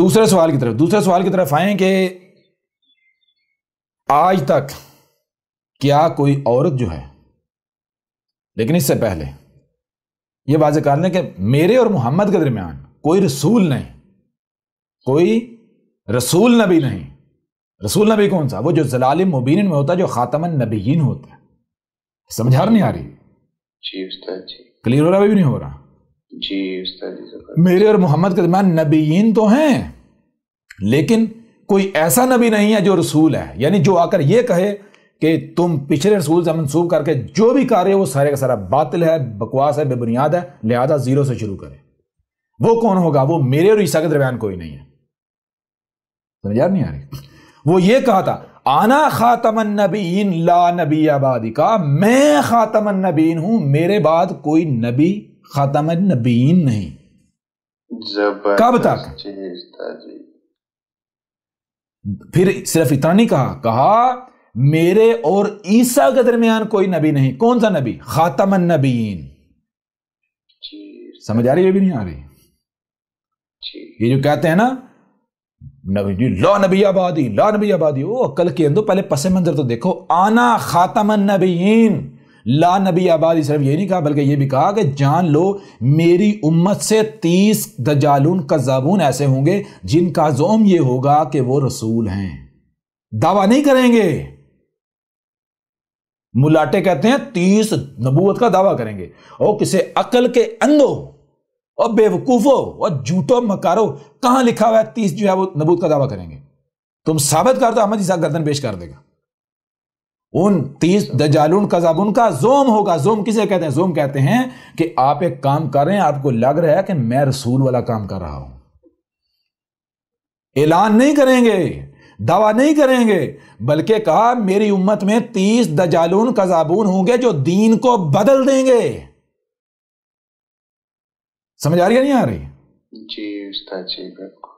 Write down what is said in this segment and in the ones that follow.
دوسرے سوال کی طرف آئیں کہ آج تک کیا کوئی عورت جو ہے، لیکن اس سے پہلے یہ واضح کر لیں کہ میرے اور محمد کے درمیان کوئی رسول نہیں، کوئی رسول نبی نہیں۔ رسول نبی کون سا؟ وہ جو ضلال مبین میں ہوتا ہے، جو خاتم النبیین ہوتا ہے۔ سمجھا نہیں آ رہی؟ جی استاد جی۔ کلیئر ہو رہا بھی نہیں ہو رہا؟ جی استاد جی۔ میرے اور محمد کے درمیان نبیین تو ہیں، لیکن کوئی ایسا نبی نہیں ہے جو رسول ہے، یعنی جو آ کر یہ کہے کہ تم پچھلے رسول سے منسوب کر کے جو بھی کر رہے ہو وہ سارے کا سارا باطل ہے، بکواس ہے، بے بنیاد ہے، لہذا زیرو سے شروع کرے۔ وہ کون ہوگا؟ وہ میرے اور عیسیٰ کے درمیان کوئی نہیں ہے۔ سمجھا نہیں آ رہی؟ وہ یہ کہا تھا آنا خاتم النبیین لا نبی بعدی، کا میں خاتم النبیین ہوں، میرے بعد کوئی نبی خاتم النبیین نہیں۔ کب تک؟ پھر صرف اتنا نہیں کہا میرے اور عیسیٰ کے درمیان کوئی نبی نہیں۔ کون سا نبی؟ خاتم النبیین۔ سمجھ آ رہی ہے بھی نہیں آ رہی؟ یہ جو کہتے ہیں نا نبی لا نبی آبادی، لا نبی آبادی، وہ عقل کے اندر پہلے پس منظر تو دیکھو۔ آنا خاتم النبیین لا نبی آبادی، صرف یہ نہیں کہا بلکہ یہ بھی کہا کہ جان لو میری امت سے 30 دجالون کذابون ایسے ہوں گے جن کا زعم یہ ہوگا کہ وہ رسول ہیں، دعویٰ نہیں کریں گے۔ ملاٹے کہتے ہیں 30 نبوت کا دعویٰ کریں گے، اور کسے عقل کے اندھو اور بے وقوفو اور جھوٹو مکارو، کہاں لکھا ہوا ہے 30 جو ہے وہ نبوت کا دعویٰ کریں گے؟ تم ثابت کر دو، احمد عیسیٰ گردن پیش کر دے گا۔ ان 30 دجالون کذابون کا زوم ہوگا۔ زوم کسے کہتے ہیں؟ زوم کہتے ہیں کہ آپ ایک کام کر رہے ہیں، آپ کو لگ رہا ہے کہ میں رسول والا کام کر رہا ہوں، اعلان نہیں کریں گے، دعویٰ نہیں کریں گے، بلکہ کہا میری امت میں 30 دجالون کذابون ہوں گے جو دین کو بدل دیں گے۔ سمجھ آ رہی ہے نہیں آ رہی؟ جی استاد جی بالکل۔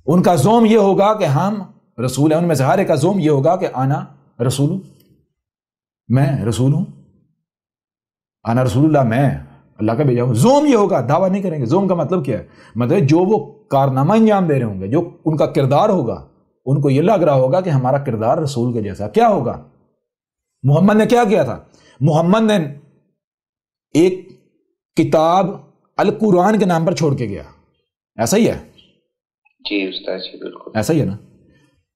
ان کا زوم یہ ہوگا کہ ہم رسول ہیں، ان میں سے ہر ایک کا زوم یہ ہوگا کہ آنا رسول ہوں، میں رسول ہوں، آنا رسول اللہ، میں اللہ کا بھیجا ہوں۔ زوم یہ ہوگا، دعویٰ نہیں کریں گے۔ زوم کا مطلب کیا ہے؟ مطلب جو وہ کارنامہ انجام دے رہے ہوں گے، جو ان کا کردار ہوگا، ان کو یہ لگ رہا ہوگا کہ ہمارا کردار رسول کے جیسا۔ کیا ہوگا؟ محمد نے کیا کیا تھا؟ محمد نے ایک کتاب القرآن کے نام پر چھوڑ کے گیا، ایسا ہی ہے؟ جی استاد جی بالکل ایسا ہی ہے نا؟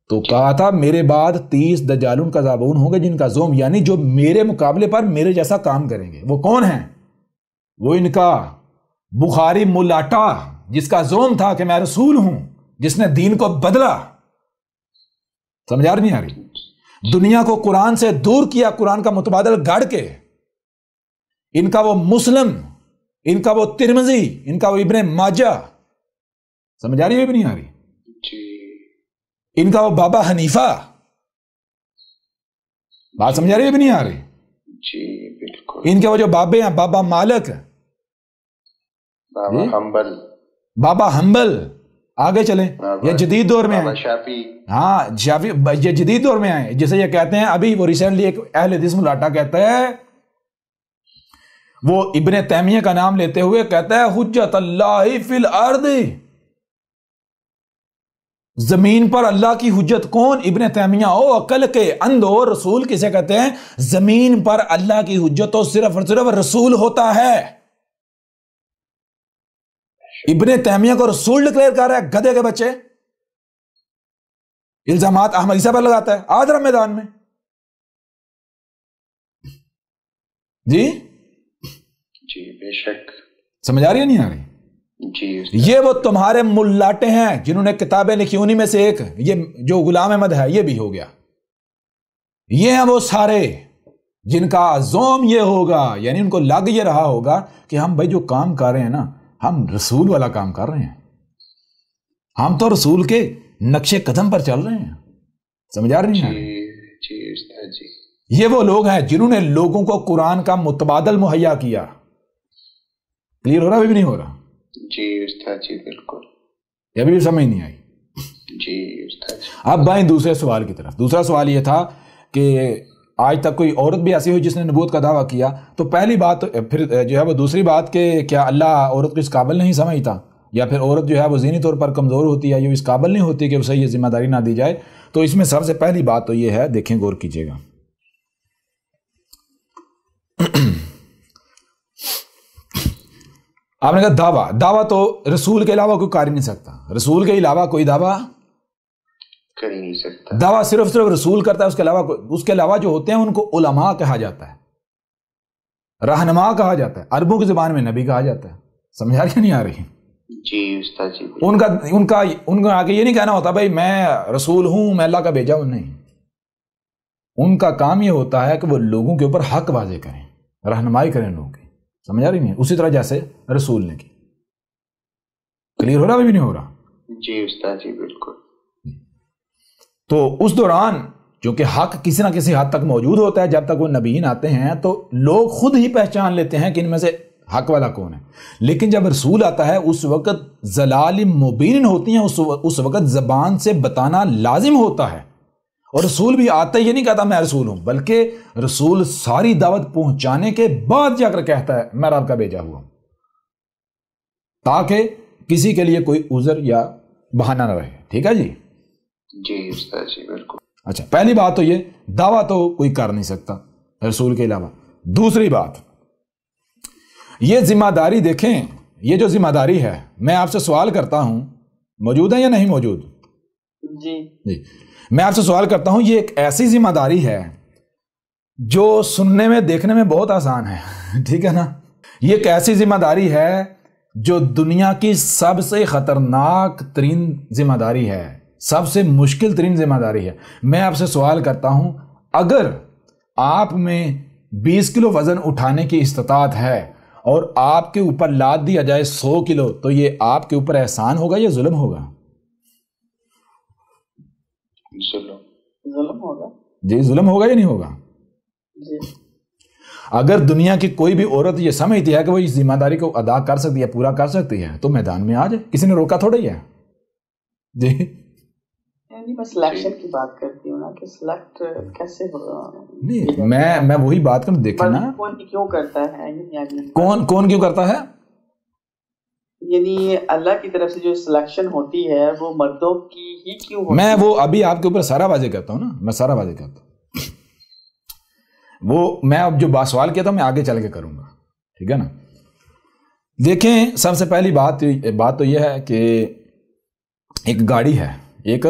تو کہا تھا میرے بعد 30 دجالون کذابون ہوں گے جن کا زوم، یعنی جو میرے مقابلے پر میرے جیسا کام کریں گے۔ وہ کون ہیں؟ وہ ان کا بخاری ملاٹا، جس کا زوم تھا کہ میں رسول ہوں، جس نے دین کو بدلا۔ سمجھ آ نہیں آ رہی؟ دنیا کو قرآن سے دور کیا، قرآن کا متبادل گھڑ کے۔ ان کا وہ مسلم، ان کا وہ ترمذی، ان کا وہ ابن ماجہ۔ سمجھ آ رہی ہے بھی نہیں آ رہی؟ ان کا وہ بابا حنیفہ۔ بات سمجھ آ رہی ہے بھی نہیں آ رہی؟ جی بالکل۔ ان کے وہ جو بابے ہیں، بابا مالک، بابا حنبل، بابا حنبل، آگے چلیں، یہ جدید دور میں ہیں۔ شافعی، ہاں شافعی، یہ جدید دور میں آئے، جسے یہ کہتے ہیں ابھی وہ ریسنٹلی ایک اہل حدیث ملاٹا کہتا ہے، وہ ابن تیمیہ کا نام لیتے ہوئے کہتا ہے حجت اللہ فی الارض، زمین پر اللہ کی حجت کون؟ ابن تیمیہ۔ او عقل کے اندھو، رسول کسے کہتے ہیں؟ زمین پر اللہ کی حجت تو صرف اور صرف رسول ہوتا ہے۔ ابن تیمیہ کو رسول ڈکلیئر کر رہا ہے، گدھے کے بچے۔ الزامات احمد عیسیٰ پر لگاتا ہے، آج رہا میدان میں۔ جی جی بے شک۔ سمجھ آ رہی ہے نہیں آ رہی؟ جی یہ وہ تمہارے ملاٹے ہیں جنہوں نے کتابیں لکھی، انہی میں سے ایک یہ جو غلام احمد ہے، یہ بھی ہو گیا۔ یہ ہیں وہ سارے جن کا زوم یہ ہوگا، یعنی ان کو لگ یہ رہا ہوگا کہ ہم بھائی جو کام کر رہے ہیں نا، ہم رسول والا کام کر رہے ہیں، ہم تو رسول کے نقش قدم پر چل رہے ہیں۔ سمجھ آ رہی ہیں؟ جی استاد جی۔ یہ وہ لوگ ہیں جنہوں نے لوگوں کو قرآن کا متبادل مہیا کیا۔ کلیئر ہو رہا بھی نہیں ہو رہا؟ جی استاد جی بالکل۔ یہ ابھی بھی سمجھ نہیں آئی؟ جی استاد جی۔ اب بائیں دوسرے سوال کی طرف۔ دوسرا سوال یہ تھا کہ آج تک کوئی عورت بھی ایسی ہوئی جس نے نبوت کا دعویٰ کیا؟ تو پہلی بات، پھر جو ہے وہ دوسری بات کہ کیا اللہ عورت کو اس قابل نہیں سمجھتا؟ یا پھر عورت جو ہے وہ ذہنی طور پر کمزور ہوتی ہے یا اس قابل نہیں ہوتی کہ اسے یہ ذمہ داری نہ دی جائے، تو اس میں سب سے پہلی بات تو یہ ہے، دیکھیں غور کیجیے گا، آپ نے کہا دعویٰ تو رسول کے علاوہ کوئی کر ہی نہیں سکتا، رسول کے علاوہ کوئی دعویٰ کر ہی نہیں سکتا، دعویٰ صرف رسول کرتا ہے، اس کے علاوہ جو ہوتے ہیں ان کو علماء کہا جاتا ہے، رہنما کہا جاتا ہے، عربوں کی زبان میں نبی کہا جاتا ہے، سمجھ آ رہی نہیں آ رہی؟ جی استاد جی، ان کا آگے یہ نہیں کہنا ہوتا بھائی میں رسول ہوں، میں اللہ کا بھیجا ہوں، نہیں، ان کا کام یہ ہوتا ہے کہ وہ لوگوں کے اوپر حق واضح کریں، رہنمائی کریں لوگوں کی، سمجھ آ رہی نہیں؟ اسی طرح جیسے رسول نے کی، کلیئر ہو رہا بھی نہیں ہو رہا؟ جی استاد جی بالکل۔ تو اس دوران چونکہ حق کسی نہ کسی حد تک موجود ہوتا ہے، جب تک وہ نبیین آتے ہیں تو لوگ خود ہی پہچان لیتے ہیں کہ ان میں سے حق والا کون ہے، لیکن جب رسول آتا ہے اس وقت ضلال مبین ہوتی ہیں، اس وقت زبان سے بتانا لازم ہوتا ہے، اور رسول بھی آتا یہ نہیں کہتا میں رسول ہوں، بلکہ رسول ساری دعوت پہنچانے کے بعد جا کر کہتا ہے میں رب کا بھیجا ہوا ہوں، تاکہ کسی کے لیے کوئی عذر یا بہانہ نہ رہے، ٹھیک ہے جی؟ جی استاد جی بالکل۔ اچھا، پہلی بات تو یہ دعویٰ تو کوئی کر نہیں سکتا رسول کے علاوہ۔ دوسری بات، یہ ذمہ داری دیکھیں، یہ جو ذمہ داری ہے، میں آپ سے سوال کرتا ہوں، موجود ہے یا نہیں موجود؟ جی میں آپ سے سوال کرتا ہوں، یہ ایک ایسی ذمہ داری ہے جو سننے میں دیکھنے میں بہت آسان ہے، ٹھیک ہے نا؟ یہ ایک ایسی ذمہ داری ہے جو دنیا کی سب سے خطرناک ترین ذمہ داری ہے، سب سے مشکل ترین ذمہ داری ہے۔ میں آپ سے سوال کرتا ہوں، اگر آپ میں 20 کلو وزن اٹھانے کی استطاعت ہے اور آپ کے اوپر لاد دیا جائے 100 کلو، تو یہ آپ کے اوپر احسان ہوگا یا ظلم ہوگا؟ ظلم ہوگا جی، ظلم ہوگا یا نہیں ہوگا؟ جی۔ اگر دنیا کی کوئی بھی عورت یہ سمجھتی ہے کہ وہ اس ذمہ داری کو ادا کر سکتی ہے، پورا کر سکتی ہے، تو میدان میں آ جائے، کسی نے روکا تھوڑا ہی ہے جی۔ یعنی میں سلیکشن کی بات کرتی ہوں نا کہ سلیکٹ کیسے ہوگا؟ نہیں، میں وہی بات کروں، دیکھیں نا کون کیوں کرتا ہے، کون کیوں کرتا ہے؟ یعنی اللہ کی طرف سے جو سلیکشن ہوتی ہے وہ مردوں کی ہی کیوں ہوتی ہے؟ میں وہ ابھی آپ کے اوپر سارا واضح کرتا ہوں نا، میں سارا واضح کرتا ہوں، وہ میں اب جو سوال کیا تھا میں آگے چل کے کروں گا، ٹھیک ہے نا؟ دیکھیں، سب سے پہلی بات تو یہ ہے کہ ایک گاڑی ہے، ایک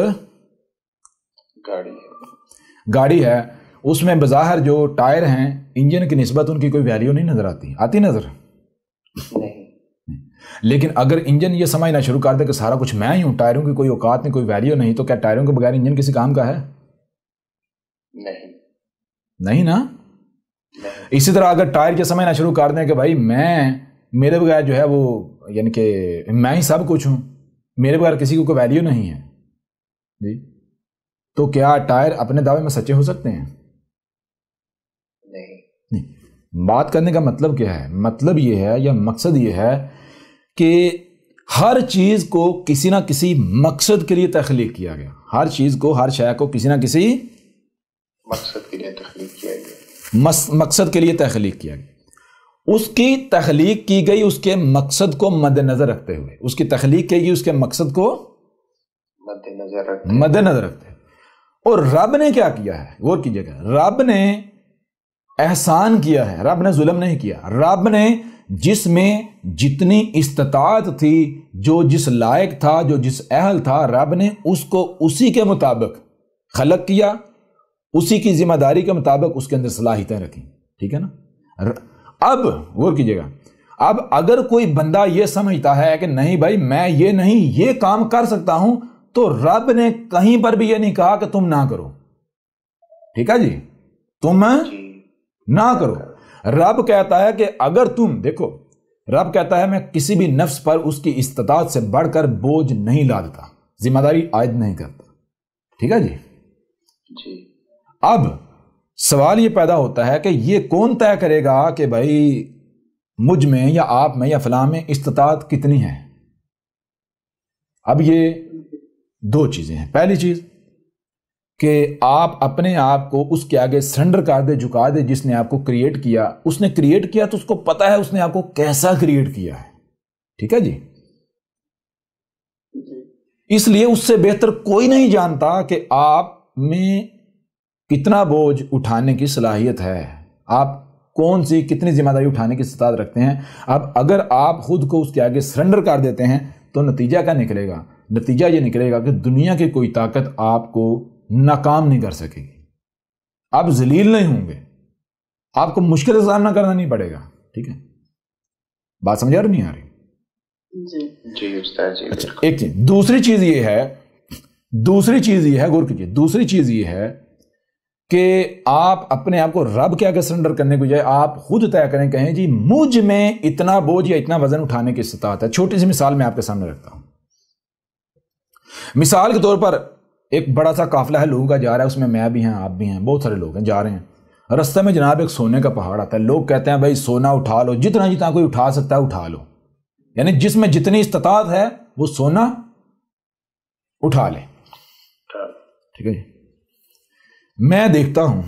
گاڑی ہے، اس میں بظاہر جو ٹائر ہیں انجن کی نسبت ان کی کوئی ویلیو نہیں نظر آتی نظر نہیں، لیکن اگر انجن یہ سمجھنا شروع کر دے کہ سارا کچھ میں ہی ہوں، ٹائروں کی کوئی اوقات نہیں، کوئی ویلیو نہیں، تو کیا ٹائروں کے بغیر انجن کسی کام کا ہے؟ نہیں نا؟ اسی طرح اگر ٹائر یہ سمجھنا شروع کر دیں کہ بھائی میرے بغیر جو ہے وہ، یعنی کہ میں ہی سب کچھ ہوں، میرے بغیر کسی کو کوئی ویلیو نہیں ہے جی، تو کیا ٹائر اپنے دعوے میں سچے ہو سکتے ہیں؟ نہیں۔ بات کرنے کا مطلب کیا ہے؟ مطلب یہ ہے یا مقصد یہ ہے کہ ہر چیز کو کسی نہ کسی مقصد کے لیے تخلیق کیا گیا، ہر چیز کو، ہر شے کو کسی نہ کسی مقصد کے لیے تخلیق کیا گیا، مقصد کے لیے تخلیق کیا گیا، اس کی تخلیق کی گئی اس کے مقصد کو مد نظر رکھتے ہوئے، اس کی تخلیق کی گئی اس کے مقصد کو مد نظر رکھتے ہوئے۔ اور رب نے کیا کیا ہے؟ غور کیجیے گا، رب نے احسان کیا ہے، رب نے ظلم نہیں کیا، رب نے جس میں جتنی استطاعت تھی، جو جس لائق تھا، جو جس اہل تھا، رب نے اس کو اسی کے مطابق خلق کیا، اسی کی ذمہ داری کے مطابق اس کے اندر صلاحیتیں رکھیں، ٹھیک ہے نا؟ اب غور کیجیے گا، اب اگر کوئی بندہ یہ سمجھتا ہے کہ نہیں بھائی میں یہ نہیں یہ کام کر سکتا ہوں، تو رب نے کہیں پر بھی یہ نہیں کہا کہ تم نہ کرو، ٹھیک ہے جی، تم نہ کرو۔ رب کہتا ہے کہ اگر تم دیکھو، رب کہتا ہے میں کسی بھی نفس پر اس کی استطاعت سے بڑھ کر بوجھ نہیں لادتا، ذمہ داری عائد نہیں کرتا، ٹھیک ہے جی۔ اب سوال یہ پیدا ہوتا ہے کہ یہ کون طے کرے گا کہ بھائی مجھ میں یا آپ میں یا فلاں میں استطاعت کتنی ہے؟ اب یہ دو چیزیں ہیں، پہلی چیز کہ آپ اپنے آپ کو اس کے آگے سرنڈر کر دے، جھکا دے، جس نے آپ کو کریٹ کیا، اس نے کریٹ کیا تو اس کو پتا ہے اس نے آپ کو کیسا کریٹ کیا ہے، ٹھیک ہے جی۔ اس لیے اس سے بہتر کوئی نہیں جانتا کہ آپ میں کتنا بوجھ اٹھانے کی صلاحیت ہے، آپ کون سی کتنی ذمہ داری اٹھانے کی استطاعت رکھتے ہیں۔ اب اگر آپ خود کو اس کے آگے سرنڈر کر دیتے ہیں تو نتیجہ کیا نکلے گا؟ نتیجہ یہ نکلے گا کہ دنیا کی کوئی طاقت آپ کو ناکام نہیں کر سکے گی، آپ ذلیل نہیں ہوں گے، آپ کو مشکل کا سامنا کرنا نہیں پڑے گا۔ ٹھیک ہے، بات سمجھ آ رہی نہیں آ رہی؟ جی استاد جی۔ اچھا ایک چیز، دوسری چیز یہ ہے غور کیجیے، دوسری چیز یہ ہے کہ آپ اپنے آپ کو رب کے آگے سرنڈر کرنے کو بجائے آپ خود طے کریں، کہیں جی مجھ میں اتنا بوجھ یا اتنا وزن اٹھانے کی استطاعت ہے۔ چھوٹی سی مثال میں آپ کے سامنے رکھتا ہوں۔ مثال کے طور پر ایک بڑا سا قافلہ ہے لوگوں کا جا رہا ہے، اس میں بھی ہیں، آپ بھی ہیں، بہت سارے لوگ ہیں جا رہے ہیں۔ رستے میں جناب ایک سونے کا پہاڑ آتا ہے، لوگ کہتے ہیں بھائی سونا اٹھا لو، جتنا جتنا کوئی اٹھا سکتا ہے اٹھا لو، یعنی جس میں جتنی استطاعت ہے وہ سونا اٹھا لے۔ ٹھیک ہے جی، میں دیکھتا ہوں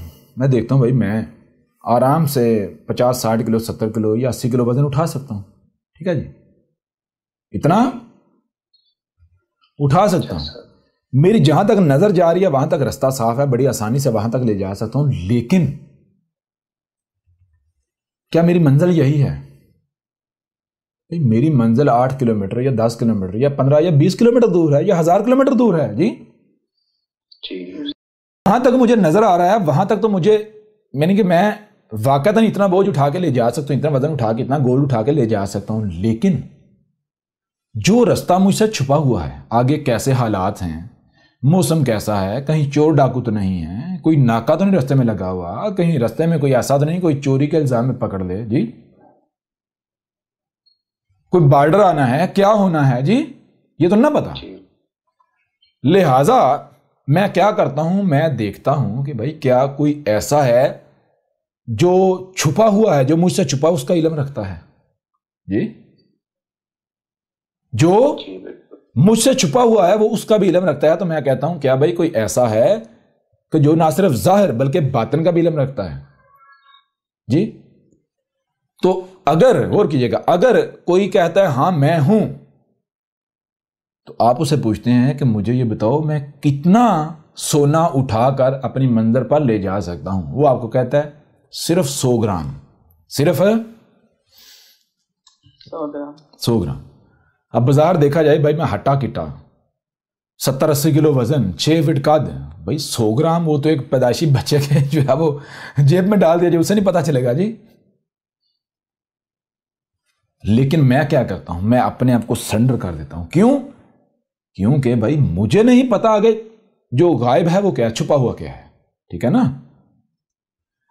بھائی میں آرام سے 50-60 کلو 70 کلو یا 80 کلو وزن اٹھا سکتا ہوں۔ ٹھیک ہے جی، اتنا اٹھا سکتا ہوں، میری جہاں تک نظر جا رہی ہے وہاں تک رستہ صاف ہے، بڑی آسانی سے وہاں تک لے جا سکتا ہوں۔ لیکن کیا میری منزل یہی ہے؟ میری منزل 8 کلومیٹر یا 10 کلومیٹر یا 15 یا 20 کلومیٹر دور ہے یا 1000 کلومیٹر دور ہے جی، وہاں تک مجھے نظر آ رہا ہے، وہاں تک تو مجھے یعنی کہ میں واقعتاً اتنا بوجھ اٹھا کے لے جا سکتا ہوں، اتنا وزن اٹھا کے اتنا گول اٹھا کے لے جا سکتا ہوں۔ لیکن جو رستہ مجھ سے چھپا ہوا ہے، آگے کیسے حالات ہیں، موسم کیسا ہے، کہیں چور ڈاکو تو نہیں ہے، کوئی ناکہ تو نہیں رستے میں لگا ہوا، کہیں رستے میں کوئی ایسا تو نہیں کوئی چوری کے الزام میں پکڑ لے جی، کوئی بارڈر آنا ہے، کیا ہونا ہے جی، یہ تو نہ پتا۔ لہذا میں کیا کرتا ہوں، میں دیکھتا ہوں کہ بھائی کیا کوئی ایسا ہے جو چھپا ہوا ہے، جو مجھ سے چھپا اس کا علم رکھتا ہے جی، جو مجھ سے چھپا ہوا ہے وہ اس کا بھی علم رکھتا ہے۔ تو میں کہتا ہوں کیا بھائی کوئی ایسا ہے کہ جو نہ صرف ظاہر بلکہ باطن کا بھی علم رکھتا ہے جی؟ تو اگر غور کیجئے گا، اگر کوئی کہتا ہے ہاں میں ہوں، تو آپ اسے پوچھتے ہیں کہ مجھے یہ بتاؤ میں کتنا سونا اٹھا کر اپنی منزل پر لے جا سکتا ہوں؟ وہ آپ کو کہتا ہے صرف 100 گرام، صرف 100 گرام۔ اب بازار دیکھا جائے بھائی میں ہٹا کٹا 70-80 کلو وزن 6 فٹ قد، بھائی 100 گرام وہ تو ایک پیدائشی بچے کے جو ہے وہ جیب میں ڈال دیا جائے اسے نہیں پتا چلے گا جی۔ لیکن میں کیا کرتا ہوں، میں اپنے آپ کو سرنڈر کر دیتا ہوں۔ کیونکہ بھائی مجھے نہیں پتا آگے جو غائب ہے وہ کیا ہے، چھپا ہوا کیا ہے۔ ٹھیک ہے نا؟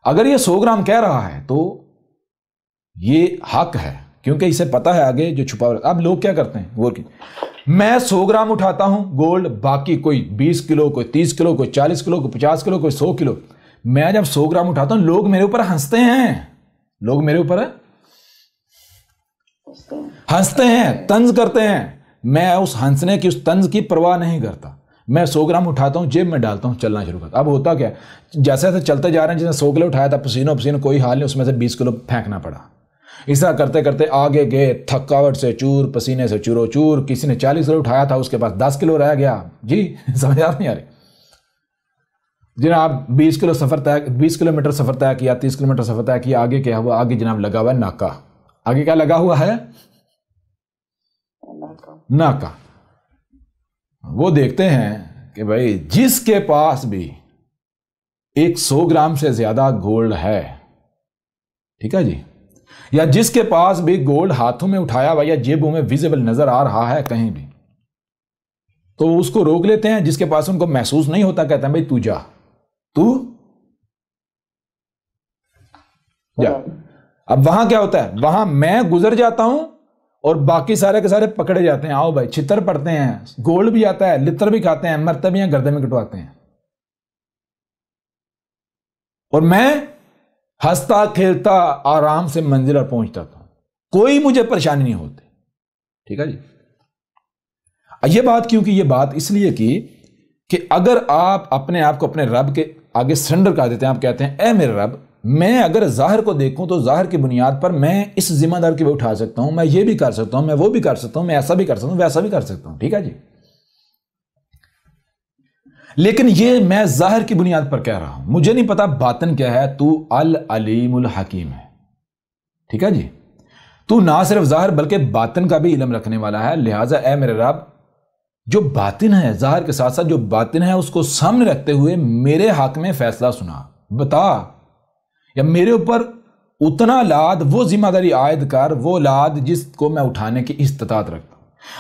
اگر یہ 100 گرام کہہ رہا ہے تو یہ حق ہے، کیونکہ اسے پتا ہے آگے جو چھپا ہوا۔ اب لوگ کیا کرتے ہیں، وہ میں 100 گرام اٹھاتا ہوں گولڈ، باقی کوئی 20 کلو، کوئی 30 کلو، کوئی 40 کلو، کوئی 50 کلو، کوئی 100 کلو۔ میں جب 100 گرام اٹھاتا ہوں لوگ میرے اوپر ہنستے ہیں، لوگ میرے اوپر ہنستے ہیں، طنز کرتے ہیں۔ میں اس ہنسنے کی، اس طنز کی پرواہ نہیں کرتا۔ میں 100 گرام اٹھاتا ہوں، جیب میں ڈالتا ہوں، چلنا شروع کرتا۔ اب ہوتا کیا، جیسے ایسے چلتے جا رہے ہیں، جس نے 100 کلو اٹھایا تھا پسینوں پسینوں کوئی حال نہیں، اس میں سے 20 کلو پھینکنا پڑا۔ اس طرح کرتے کرتے آگے گئے، تھکاوٹ سے چور، پسینے سے چورو چور۔ کسی نے 40 کلو اٹھایا تھا، اس کے پاس 10 کلو رہ گیا جی، سمجھ آ نہیں آ رہی؟ جناب 20 کلومیٹر سفر طے کیا، 30 کلومیٹر سفر طے کیا، آگے کیا ہوا، آگے جناب لگا ہوا ہے ناکا۔ آگے کیا لگا ہوا ہے؟ ناکا۔ وہ دیکھتے ہیں کہ بھائی جس کے پاس بھی 100 گرام سے زیادہ گولڈ ہے، ٹھیک ہے جی، یا جس کے پاس بھی گولڈ ہاتھوں میں اٹھایا ہوا یا جیبوں میں ویزیبل نظر آ رہا ہے کہیں بھی، تو اس کو روک لیتے ہیں۔ جس کے پاس ان کو محسوس نہیں ہوتا کہتے ہیں بھائی تو جا، تو جا۔ اب وہاں کیا ہوتا ہے، وہاں میں گزر جاتا ہوں اور باقی سارے کے سارے پکڑے جاتے ہیں، آؤ بھائی چھتر پڑتے ہیں، گولڈ بھی آتا ہے، لتر بھی کھاتے ہیں، مرتے بھی ہیں، گردے میں کٹواتے ہیں، اور میں ہنستا کھیلتا آرام سے منزل پر پہنچتا تھا، کوئی مجھے پریشانی نہیں ہوتی۔ ٹھیک ہے جی؟ یہ بات کیوں کی، یہ بات اس لیے کی کہ اگر آپ اپنے آپ کو اپنے رب کے آگے سرنڈر کر دیتے ہیں، آپ کہتے ہیں اے میرے رب، میں اگر ظاہر کو دیکھوں تو ظاہر کی بنیاد پر میں اس ذمہ دار کی بھی اٹھا سکتا ہوں، میں یہ بھی کر سکتا ہوں، میں وہ بھی کر سکتا ہوں، میں ایسا بھی کر سکتا ہوں، ویسا بھی کر سکتا ہوں۔ ٹھیک ہے جی؟ لیکن یہ میں ظاہر کی بنیاد پر کہہ رہا ہوں، مجھے نہیں پتا باطن کیا ہے۔ تو العلیم الحکیم ہے، ٹھیک ہے جی، تو نہ صرف ظاہر بلکہ باطن کا بھی علم رکھنے والا ہے، لہٰذا اے میرے رب جو باطن ہے، ظاہر کے ساتھ ساتھ جو باطن ہے اس کو سامنے رکھتے ہوئے میرے حق میں فیصلہ سنا، بتا، یا میرے اوپر اتنا لاد، وہ ذمہ داری عائد کر، وہ لاد جس کو میں اٹھانے کی استطاعت رکھتا ہوں۔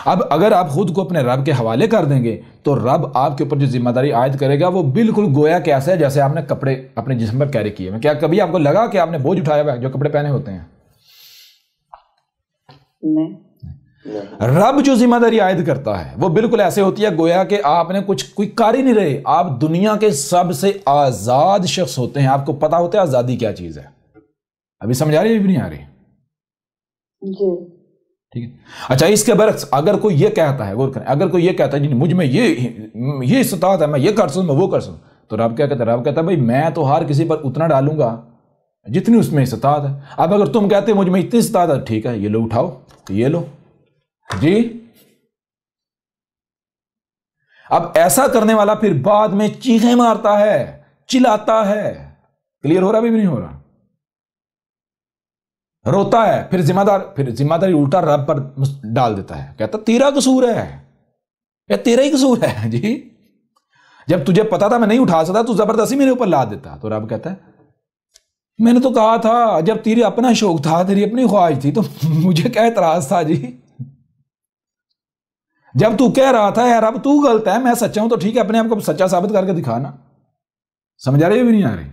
اب اگر آپ خود کو اپنے رب کے حوالے کر دیں گے تو رب آپ کے اوپر جو ذمہ داری عائد کرے گا وہ بالکل گویا کہ ایسا ہے جیسے آپ نے کپڑے اپنے جسم پر کیری کیے ہیں۔ کیا کبھی آپ کو لگا کہ آپ نے بوجھ اٹھایا ہوا ہے جو کپڑے پہنے ہوتے ہیں؟ نہیں۔ رب جو ذمہ داری عائد کرتا ہے وہ بالکل ایسے ہوتی ہے گویا کہ آپ نے کوئی کار ہی نہیں رہے، آپ دنیا کے سب سے آزاد شخص ہوتے ہیں، آپ کو پتا ہوتا ہے آزادی کیا چیز ہے۔ ابھی سمجھ آ رہی ہے بھی نہیں آ رہی؟ جی ٹھیک ہے۔ اچھا، اس کے برعکس اگر کوئی یہ کہتا ہے، غور کریں، اگر کوئی یہ کہتا ہے جی مجھ میں یہ استطاعت ہے، میں یہ کر سکوں، میں وہ کر سکوں، تو رب کیا کہتا ہے؟ رب کہتا ہے بھائی میں تو ہر کسی پر اتنا ڈالوں گا جتنی اس میں استطاعت ہے۔ اب اگر تم کہتے مجھ میں اتنی استطاعت ہے، ٹھیک ہے، یہ لو اٹھاؤ، تو یہ لو جی۔ اب ایسا کرنے والا پھر بعد میں چیخیں مارتا ہے، چلاتا ہے، کلیئر ہو رہا بھی نہیں ہو رہا، روتا ہے، پھر ذمہ داری الٹا رب پر ڈال دیتا ہے، کہتا تیرا قصور ہے، یا تیرا ہی قصور ہے جی، جب تجھے پتا تھا میں نہیں اٹھا سکتا تو زبردستی میرے اوپر لاد دیتا۔ تو رب کہتا ہے میں نے تو کہا تھا، جب تیرے اپنا شوق تھا، تیری اپنی خواہش تھی، تو مجھے کیا اعتراض تھا جی؟ جب تو کہہ رہا تھا یار اب تو غلط ہے میں سچا ہوں، تو ٹھیک ہے اپنے آپ کو سچا ثابت کر کے دکھانا۔ سمجھ آ رہی ہے بھی نہیں آ رہی؟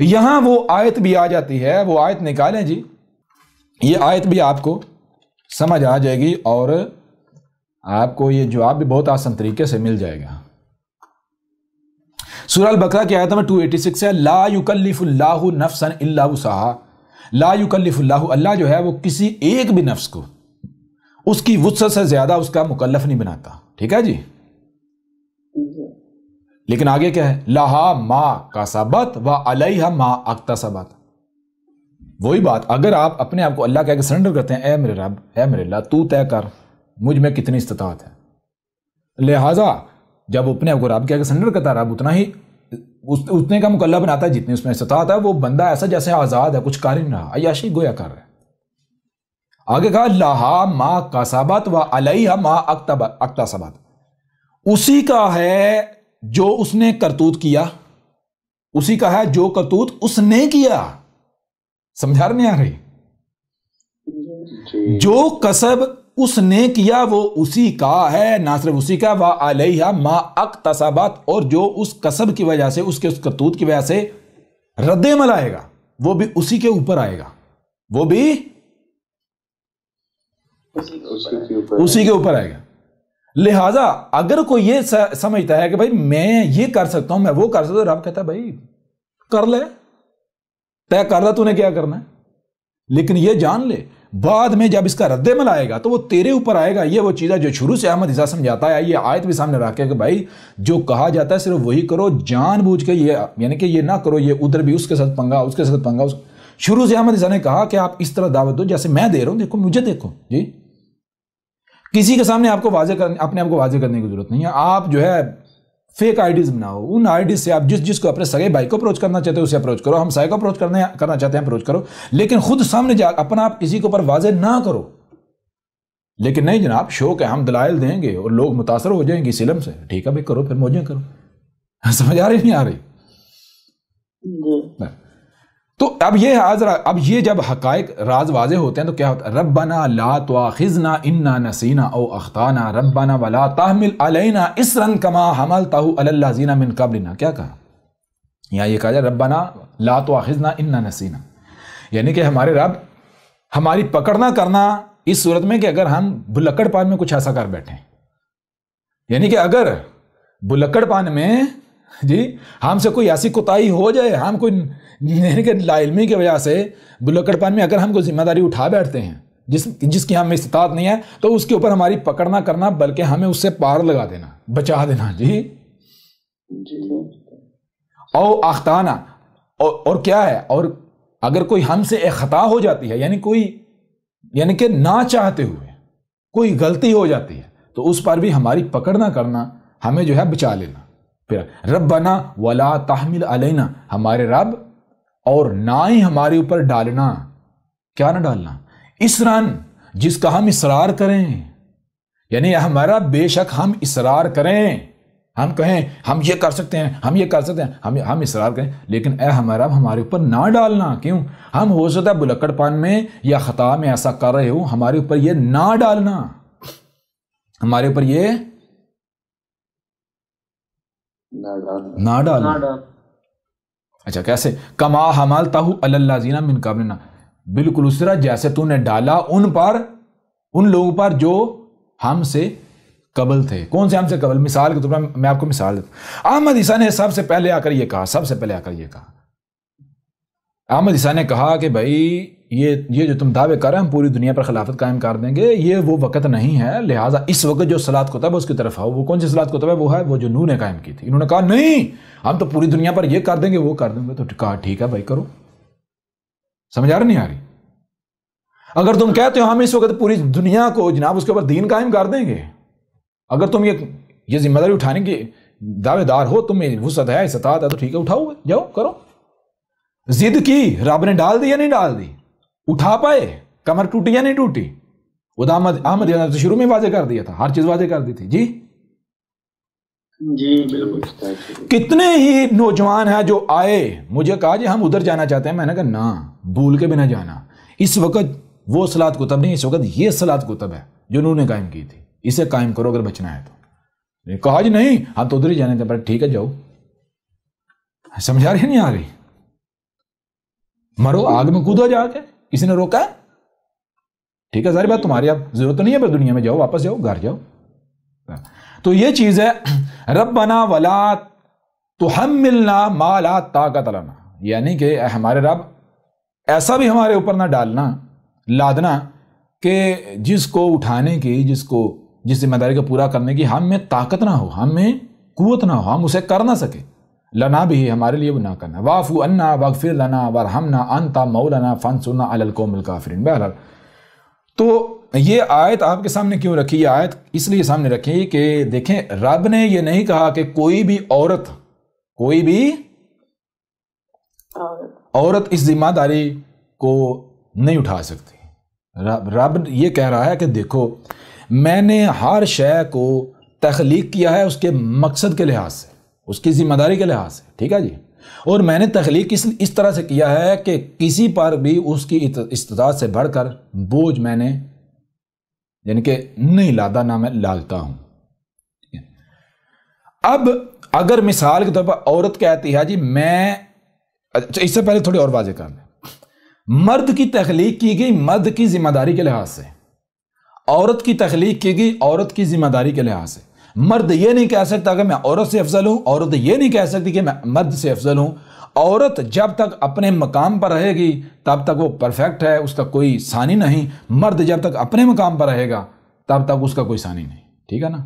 یہاں وہ آیت بھی آ جاتی ہے، وہ آیت نکالیں جی، یہ آیت بھی آپ کو سمجھ آ جائے گی اور آپ کو یہ جواب بھی بہت آسان طریقے سے مل جائے گا۔ سورہ البقرہ کی آیت میں 286 ہے، لا یکلف اللہ نفسا الا وسعها، لا یکلف اللہ، اللہ جو ہے وہ کسی ایک بھی نفس کو اس کی وسعت سے زیادہ اس کا مکلف نہیں بناتا، ٹھیک ہے جی۔ لیکن آگے کیا ہے؟ لہا ما کسبت و علیہا ما اکتسبت، وہی بات، اگر آپ اپنے آپ کو اللہ کہہ کے سرنڈر کرتے ہیں، اے میرے رب، اے میرے اللہ، تو طے کر مجھ میں کتنی استطاعت ہے، لہٰذا جب اپنے آپ کو رب کہہ کے سرنڈر کرتا ہے، رب اتنا ہی اتنے کا مکلف بناتا ہے جتنی اس میں استطاعت ہے۔ وہ بندہ ایسا جیسے آزاد ہے، کچھ کر ہی نہیں رہا، عیاشی گویا کر رہا ہے۔ آگے کہا لہا ما کسبت و علیہا ما اکتسبت، اسی کا ہے جو اس نے کرتوت کیا، اسی کا ہے جو کرتوت اس نے کیا۔ سمجھا نہیں آ رہی؟ جو کسب اس نے کیا وہ اسی کا ہے، نہ صرف اسی کا، وعلیہا ما اکتسبت، اور جو اس کسب کی وجہ سے، اس کے اس کرتوت کی وجہ سے رد عمل آئے گا وہ بھی اسی کے اوپر آئے گا، وہ بھی اسی کے اوپر آئے گا۔ لہٰذا اگر کوئی یہ سمجھتا ہے کہ بھائی میں یہ کر سکتا ہوں، میں وہ کر سکتا ہوں، رب کہتا ہے بھائی کر لے، طے کر لے تو نے کیا کرنا ہے، لیکن یہ جان لے بعد میں جب اس کا رد عمل آئے گا تو وہ تیرے اوپر آئے گا۔ یہ وہ چیز ہے جو شروع سے احمد عیسیٰ سمجھاتا ہے، یہ آیت بھی سامنے رکھ کے کہ بھائی جو کہا جاتا ہے صرف وہی کرو، جان بوجھ کے یہ یعنی کہ یہ نہ کرو یہ ادھر بھی اس کے ساتھ پنگا، اس کے ساتھ پنگا۔ شروع سے احمد عیسیٰ نے کہا کہ آپ اس طرح دعوت دو جیسے میں دے رہا ہوں، دیکھو مجھے دیکھو جی، کسی کے سامنے آپ کو اپنے آپ کو واضح کرنے کی ضرورت نہیں ہے۔ آپ جو ہے فیک آئیڈیز بناؤ، ان آئیڈیز سے آپ جس کو اپنے سگے بھائی کو اپروچ کرنا چاہتے ہو اسے اپروچ کرو، ہم سائے کو اپروچ کرنا چاہتے ہیں اپروچ کرو، لیکن خود سامنے جا اپنا آپ کسی کے اوپر واضح نہ کرو۔ لیکن نہیں جناب شوق ہے ہم دلائل دیں گے اور لوگ متاثر ہو جائیں گے اس علم سے، ٹھیک ہے بھائی کرو، پھر موجیں کرو۔ سمجھ آ رہی نہیں آ رہی؟ تو اب یہ جب حقائق راز واضح ہوتے ہیں تو کیا ہوتا ہے؟ ربنا لا تؤاخذنا انا نسینا او اخطانا ربنا ولا تحمل علینا اصرا کما حملتہ علی الذین من قبلنا۔ کیا کہا یہاں؟ یہ کہا جائے ربنا لا تؤاخذنا انا نسینا، یعنی کہ ہمارے رب ہماری پکڑ نہ کرنا اس صورت میں کہ اگر ہم بلکڑ پان میں کچھ ایسا کر بیٹھیں، یعنی کہ اگر بلکڑ پان میں جی ہم سے کوئی ایسی کوتاہی ہو جائے، ہم کوئی یعنی کہ لا علمی کی وجہ سے بلکڑ پان میں اگر ہم کوئی ذمہ داری اٹھا بیٹھتے ہیں جس کی ہمیں استطاعت نہیں ہے، تو اس کے اوپر ہماری پکڑ نہ کرنا بلکہ ہمیں اس سے پار لگا دینا، بچا دینا جی۔ او اخطانا، اور کیا ہے، اور اگر کوئی ہم سے ایک خطا ہو جاتی ہے، یعنی کہ نہ چاہتے ہوئے کوئی غلطی ہو جاتی ہے، تو اس پر بھی ہماری پکڑ نہ کرنا، ہمیں جو ہے بچا لینا. پھر ربنا ولا تحمل علینا، ہمارے رب اور نہ ہی ہمارے اوپر ڈالنا، کیا نہ ڈالنا، اسرن، جس کا ہم اصرار کریں. یعنی ہمارا بے شک ہم اصرار کریں، ہم کہیں ہم یہ کر سکتے ہیں، ہم یہ کر سکتے ہیں، ہم اصرار کریں، لیکن اے ہمارا ہمارے اوپر نہ ڈالنا. کیوں؟ ہم ہو سکتا ہے بلکڑ پان میں یا خطا میں ایسا کر رہے ہو، ہمارے اوپر یہ نہ ڈالنا، ہمارے اوپر یہ نہ ڈالنا. اچھا کیسے؟ کما حملتہ علی الذین من قبلنا، بالکل اس طرح جیسے تو نے ڈالا ان لوگوں پر جو ہم سے قبل تھے. کون سے ہم سے قبل؟ مثال کے طور پر میں آپ کو مثال دیتا ہوں. احمد عیسیٰ نے سب سے پہلے آ کر یہ کہا، احمد عیسیٰ نے کہا کہ بھائی یہ جو تم دعوے کر رہے ہیں ہم پوری دنیا پر خلافت قائم کر دیں گے، یہ وہ وقت نہیں ہے، لہٰذا اس وقت جو صلاۃ کتب ہے اس کی طرف آؤ. وہ کون سی صلاۃ کتب ہے؟ وہ ہے وہ جو نوح نے قائم کی تھی. انہوں نے کہا نہیں، ہم تو پوری دنیا پر یہ کر دیں گے وہ کر دیں گے. تو کہا ٹھیک ہے بھائی کرو. سمجھ آ رہی نہیں آ رہی؟ اگر تم کہتے ہو ہم اس وقت پوری دنیا کو جناب اس کے اوپر دین قائم کر دیں گے، اگر تم یہ ذمہ داری اٹھانے کے دعوے دار ہو، تم میں وسعت ہے، استطاعت ہے، تو ٹھیک ہے اٹھاؤ، جاؤ کرو. ضد کی، رب نے ڈال دی یا نہیں ڈال دی؟ اٹھا پائے؟ کمر ٹوٹی یا نہیں ٹوٹی؟ وہ احمد تو شروع میں واضح کر دیا تھا، ہر چیز واضح کر دی تھی. جی بالکل. کتنے ہی نوجوان ہیں جو آئے، مجھے کہا جی ہم ادھر جانا چاہتے ہیں، میں نے کہا نہ، بھول کے بھی نہ جانا. اس وقت وہ صلاۃ کتب نہیں، اس وقت یہ صلاۃ کتب ہے جو انہوں نے قائم کی تھی، اسے قائم کرو اگر بچنا ہے تو. کہا جی نہیں ہم تو ادھر ہی جانے تھے، پر ٹھیک ہے جاؤ. سمجھا رہی نہیں آ رہی؟ مرو آگ میں کودو جا کے، کسی نے روکا ہے؟ ٹھیک ہے، ساری بات تمہاری اب ضرورت نہیں ہے، پر دنیا میں جاؤ، واپس جاؤ، گھر جاؤ. تو یہ چیز ہے ربنا ولا تحملنا ما لا طاقت لنا، یعنی کہ ہمارے رب ایسا بھی ہمارے اوپر نہ ڈالنا، لادنا کہ جس کو اٹھانے کی، جس ذمہ داری کو پورا کرنے کی ہم میں طاقت نہ ہو، ہم میں قوت نہ ہو، ہم اسے کر نہ سکے. لنا بھی ہمارے لیے وہ نہ کرنا. واعف عنا واغفر لنا وارحمنا انت مولانا فانصرنا علی القوم الکافرین. بہرحال تو یہ آیت آپ کے سامنے کیوں رکھی؟ یہ آیت اس لیے سامنے رکھی کہ دیکھیں رب نے یہ نہیں کہا کہ کوئی بھی عورت اس ذمہ داری کو نہیں اٹھا سکتی. رب یہ کہہ رہا ہے کہ دیکھو میں نے ہر شے کو تخلیق کیا ہے اس کے مقصد کے لحاظ سے، اس کی ذمہ داری کے لحاظ سے، ٹھیک ہے جی. اور میں نے تخلیق اس طرح سے کیا ہے کہ کسی پر بھی اس کی استطاعت سے بڑھ کر بوجھ میں نے یعنی کہ نہیں لادا، نہ میں لالتا ہوں. اب اگر مثال کے طور پر عورت کہتی ہے جی میں، اس سے پہلے تھوڑی اور واضح کر لیں، مرد کی تخلیق کی گئی مرد کی ذمہ داری کے لحاظ سے، عورت کی تخلیق کی گئی عورت کی ذمہ داری کے لحاظ سے. مرد یہ نہیں کہہ سکتا کہ میں عورت سے افضل ہوں، عورت یہ نہیں کہہ سکتی کہ میں مرد سے افضل ہوں. عورت جب تک اپنے مقام پر رہے گی تب تک وہ پرفیکٹ ہے، اس کا کوئی ثانی نہیں. مرد جب تک اپنے مقام پر رہے گا تب تک اس کا کوئی ثانی نہیں، ٹھیک ہے نا.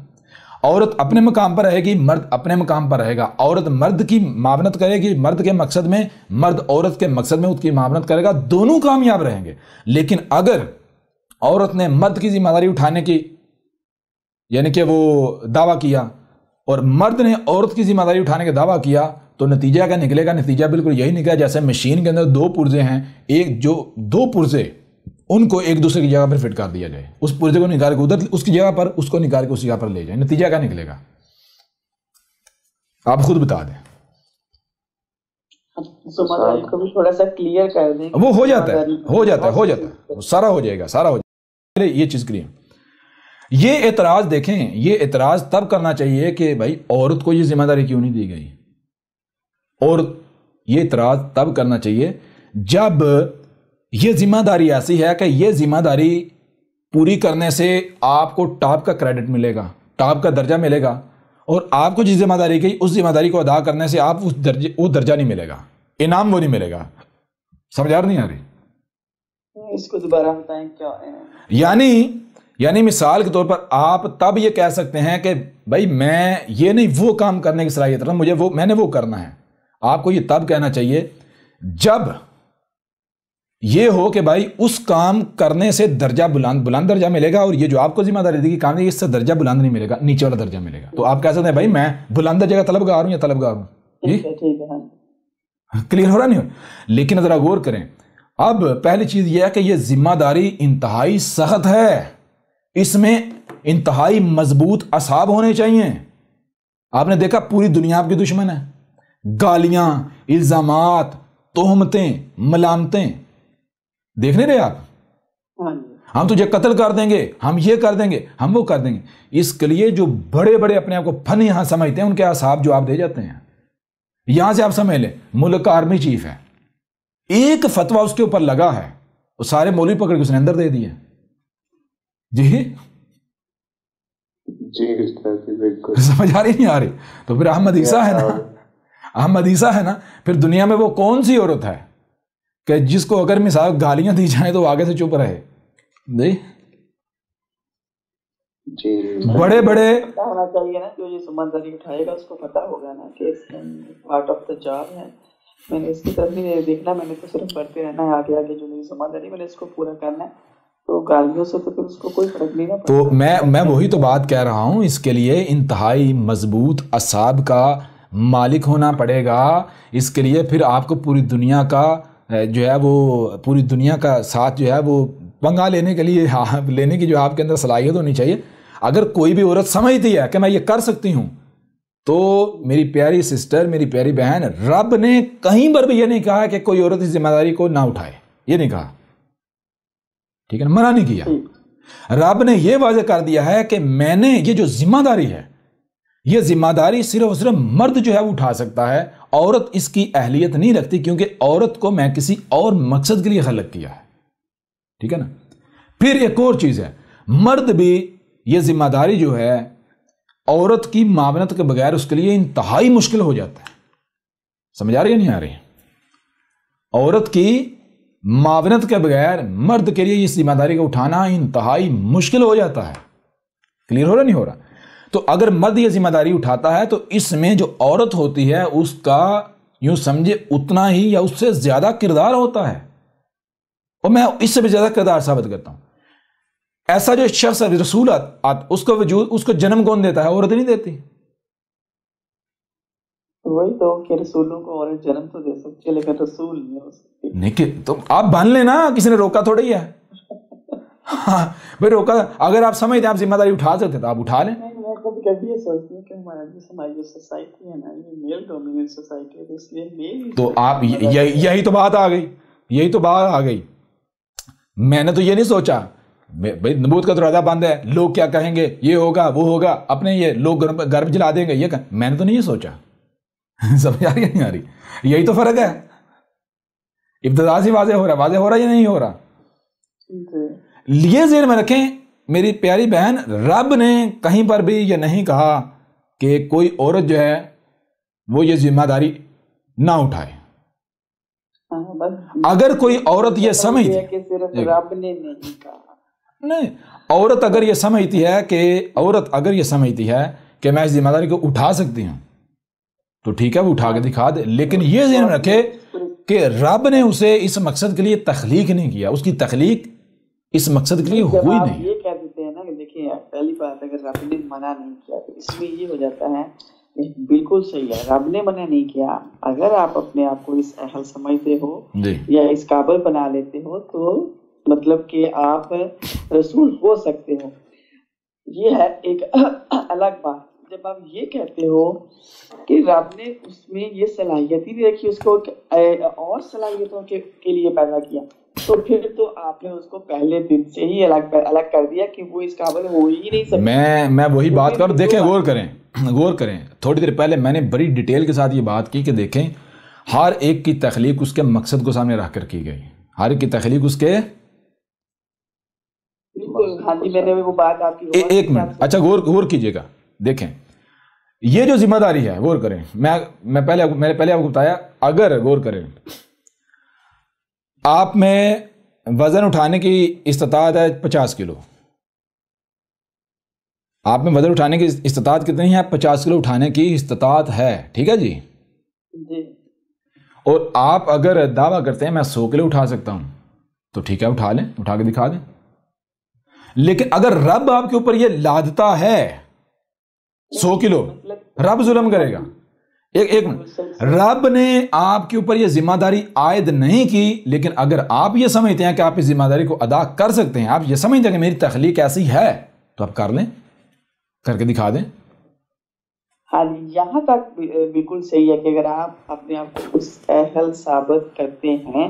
عورت اپنے مقام پر رہے گی، مرد اپنے مقام پر رہے گا. عورت مرد کی معاونت کرے گی مرد کے مقصد میں، مرد عورت کے مقصد میں اس کی معاونت کرے گا، دونوں کامیاب رہیں گے. لیکن اگر عورت نے مرد کی ذمہ داری اٹھانے کی یعنی کہ وہ دعویٰ کیا اور مرد نے عورت کی ذمہ داری اٹھانے کا دعویٰ کیا تو نتیجہ کیا نکلے گا؟ نتیجہ بالکل یہی نکلا جیسے مشین کے اندر دو پرزے ہیں، ایک جو دو پرزے ان کو ایک دوسرے کی جگہ پر فٹ کر دیا جائے، اس پرزے کو نکال کے ادھر اس کی جگہ پر، اس کو نکال کے اس جگہ پر لے جائے، نتیجہ کیا نکلے گا؟ آپ خود بتا دیں. تھوڑا سا کلیئر کر دیں. وہ ہو جاتا ہے سارا ہو جائے گا. یہ چیز کلیئر. یہ اعتراض دیکھیں، یہ اعتراض تب کرنا چاہیے کہ بھائی عورت کو یہ ذمہ داری کیوں نہیں دی گئی، اور یہ اعتراض تب کرنا چاہیے جب یہ ذمہ داری ایسی ہے کہ یہ ذمہ داری پوری کرنے سے آپ کو ٹاپ کا کریڈٹ ملے گا، ٹاپ کا درجہ ملے گا، اور آپ کو جس ذمہ داری کی اس ذمہ داری کو ادا کرنے سے آپ وہ درجہ نہیں ملے گا، انعام وہ نہیں ملے گا. سمجھ آ نہیں آ رہی؟ اس کو دوبارہ بتائیں کیا ہے. یعنی مثال کے طور پر آپ تب یہ کہہ سکتے ہیں کہ بھائی میں یہ نہیں وہ کام کرنے کی صلاحیت رکھتا، میں نے وہ کرنا ہے. آپ کو یہ تب کہنا چاہیے جب یہ ہو کہ بھائی اس کام کرنے سے درجہ بلند درجہ ملے گا، اور یہ جو آپ کو ذمہ داری دی کہ کام ہے اس سے درجہ بلند نہیں ملے گا، نیچے والا درجہ ملے گا. تو آپ کہہ سکتے ہیں بھائی میں بلند درجے کا طلبگار ہوں یا طلبگار ہوں. جی کلیئر ہو رہا نہیں ہو؟ لیکن ذرا غور کریں. اب پہلی چیز یہ ہے کہ یہ ذمہ داری انتہائی سخت ہے، اس میں انتہائی مضبوط اعصاب ہونے چاہیے. آپ نے دیکھا پوری دنیا آپ کی دشمن ہے، گالیاں، الزامات، تہمتیں، ملامتیں، دیکھ نہیں رہے آپ؟ ہم تجھے قتل کر دیں گے، ہم یہ کر دیں گے، ہم وہ کر دیں گے. اس کے لیے جو بڑے بڑے اپنے آپ کو فن یہاں سمجھتے ہیں ان کے اعصاب جو آپ دے جاتے ہیں. یہاں سے آپ سمجھ لیں ملک کا آرمی چیف ہے، ایک فتویٰ اس کے اوپر لگا ہے، وہ سارے مولوی پکڑ کے اس نے اندر دے دیے. جی سمجھ آ رہی نہیں آ رہی؟ تو پھر احمد عیسیٰ ہے نا، پھر دنیا میں وہ کون سی عورت ہے کہ جس کو اگر مثال گالیاں دی جائیں تو آگے سے چپ رہے؟ جی بڑے بڑے ہونا چاہیے نا، جو یہ سمندری اٹھائے گا اس کو پتا ہوگا نا کہ پارٹ آف دا جاب ہے. میں نے اس کی طرف نہیں دیکھنا، میں نے تو صرف پڑھتے رہنا ہے آگے آگے جو میری سمندری میں نے اس کو پورا کرنا ہے. تو گالیوں سے تو پھر اس کو کوئی فرق نہیں. تو میں وہی تو بات کہہ رہا ہوں، اس کے لیے انتہائی مضبوط اعصاب کا مالک ہونا پڑے گا. اس کے لیے پھر آپ کو پوری دنیا کا جو ہے وہ پوری دنیا کا ساتھ جو ہے وہ پنگا لینے کے لیے لینے کی جو آپ کے اندر صلاحیت ہونی چاہیے. اگر کوئی بھی عورت سمجھتی ہے کہ میں یہ کر سکتی ہوں تو میری پیاری سسٹر، میری پیاری بہن، رب نے کہیں پر بھی یہ نہیں کہا کہ کوئی عورت اس ذمہ داری کو نہ اٹھائے، یہ نہیں کہا. ٹھیک ہے نا، منع نہیں کیا. رب نے یہ واضح کر دیا ہے کہ میں نے یہ جو ذمہ داری ہے، یہ ذمہ داری صرف اور صرف مرد جو ہے وہ اٹھا سکتا ہے، عورت اس کی اہلیت نہیں رکھتی، کیونکہ عورت کو میں کسی اور مقصد کے لیے خلق کیا ہے. ٹھیک ہے نا. پھر ایک اور چیز ہے، مرد بھی یہ ذمہ داری جو ہے عورت کی معاونت کے بغیر اس کے لیے انتہائی مشکل ہو جاتا ہے. سمجھ آ رہی ہے نہیں آ رہی؟ عورت کی معاونت کے بغیر مرد کے لیے اس ذمہ داری کو اٹھانا انتہائی مشکل ہو جاتا ہے. کلیئر ہو رہا نہیں ہو رہا؟ تو اگر مرد یہ ذمہ داری اٹھاتا ہے تو اس میں جو عورت ہوتی ہے اس کا یوں سمجھے اتنا ہی یا اس سے زیادہ کردار ہوتا ہے، اور میں اس سے بھی زیادہ کردار ثابت کرتا ہوں. ایسا جو شخص رسول اس کو وجود، اس کو جنم کون دیتا ہے؟ عورت نہیں دیتی. وہی تو کہ رسولوں کو عورت جنم تو دے سکتی ہے لیکن رسول نہیں ہو سکتی. نہیں تو آپ بن لینا، کسی نے روکا تھوڑی ہے. بھائی روکا، اگر آپ سمجھتے ہیں آپ ذمہ داری اٹھا سکتے تو آپ اٹھا لیں. میں کبھی یہ سوچتی ہوں کہ ہماری جو سوسائٹی ہے نا، یہ میل ڈومیننٹ سوسائٹی ہے، اس لیے میل تو آپ یہی تو بات آ گئی، یہی تو بات آ گئی. میں نے تو یہ نہیں سوچا بھائی نبوت کا دروازہ بند ہے، لوگ کیا کہیں گے، یہ ہوگا وہ ہوگا، اپنے یہ لوگ گرب جلا دیں گے، یہ میں نے تو نہیں یہ سوچا. سمجھ آ رہی ہے نہیں آ رہی؟ یہی تو فرق ہے. ابتدا سے واضح ہو رہا یا نہیں ہو رہا؟ یہ ذہن میں رکھیں میری پیاری بہن، رب نے کہیں پر بھی یہ نہیں کہا کہ کوئی عورت جو ہے وہ یہ ذمہ داری نہ اٹھائے. اگر کوئی عورت یہ سمجھتی نہیں، عورت اگر یہ سمجھتی ہے کہ میں اس ذمہ داری کو اٹھا سکتی ہوں تو ٹھیک ہے، وہ اٹھا کے دکھا دے. لیکن یہ ذہن میں رکھے کہ رب نے اسے اس مقصد کے لیے تخلیق نہیں کیا، اس کی تخلیق اس مقصد کے لیے ہوئی نہیں. یہ کہہ دیتے ہیں نا کہ دیکھیں پہلی بات اگر رب نے منع نہیں کیا تو اس میں یہ ہو جاتا ہے بالکل صحیح ہے، رب نے منع نہیں کیا. اگر آپ اپنے آپ کو اس اہل سمجھتے ہو یا اس قابل بنا لیتے ہو تو مطلب کہ آپ رسول ہو سکتے ہو. یہ ہے ایک الگ بات. جب آپ یہ کہتے ہو کہ رب نے اس میں یہ صلاحیت ہی نہیں رکھی، اس کو اور صلاحیتوں کے لیے پیدا کیا، تو پھر تو آپ نے اس کو پہلے دن سے ہی الگ کر دیا کہ وہ اس قابل ہو ہی نہیں سکتا. میں وہی بات کروں. دیکھیں غور کریں. تھوڑی دیر پہلے میں نے بڑی ڈیٹیل کے ساتھ یہ بات کی کہ دیکھیں ہر ایک کی تخلیق اس کے مقصد کو سامنے رکھ کر کی گئی. ہر ایک کی تخلیق اس کے ایک منٹ اچھا غور کیجئے گا. دیکھیں یہ جو ذمہ داری ہے، غور کریں. میں پہلے آپ کو بتایا، اگر غور کریں آپ میں وزن اٹھانے کی استطاعت ہے 50 کلو، آپ میں وزن اٹھانے کی استطاعت کتنی ہے؟ 50 کلو اٹھانے کی استطاعت ہے. ٹھیک ہے جی. اور آپ اگر دعویٰ کرتے ہیں میں 100 کلو اٹھا سکتا ہوں تو ٹھیک ہے اٹھا لیں, اٹھا کے دکھا دیں. لیکن اگر رب آپ کے اوپر یہ لادتا ہے 100 کلو, رب ظلم کرے گا. ایک منٹ, رب نے آپ کے اوپر یہ ذمہ داری عائد نہیں کی, لیکن اگر آپ یہ سمجھتے ہیں کہ آپ اس ذمہ داری کو ادا کر سکتے ہیں, آپ یہ سمجھتے ہیں کہ میری تخلیق ایسی ہے, تو آپ کر لیں, کر کے دکھا دیں. ہاں جی, یہاں تک بالکل صحیح ہے کہ اگر آپ اپنے آپ کو اس اہل ثابت کرتے ہیں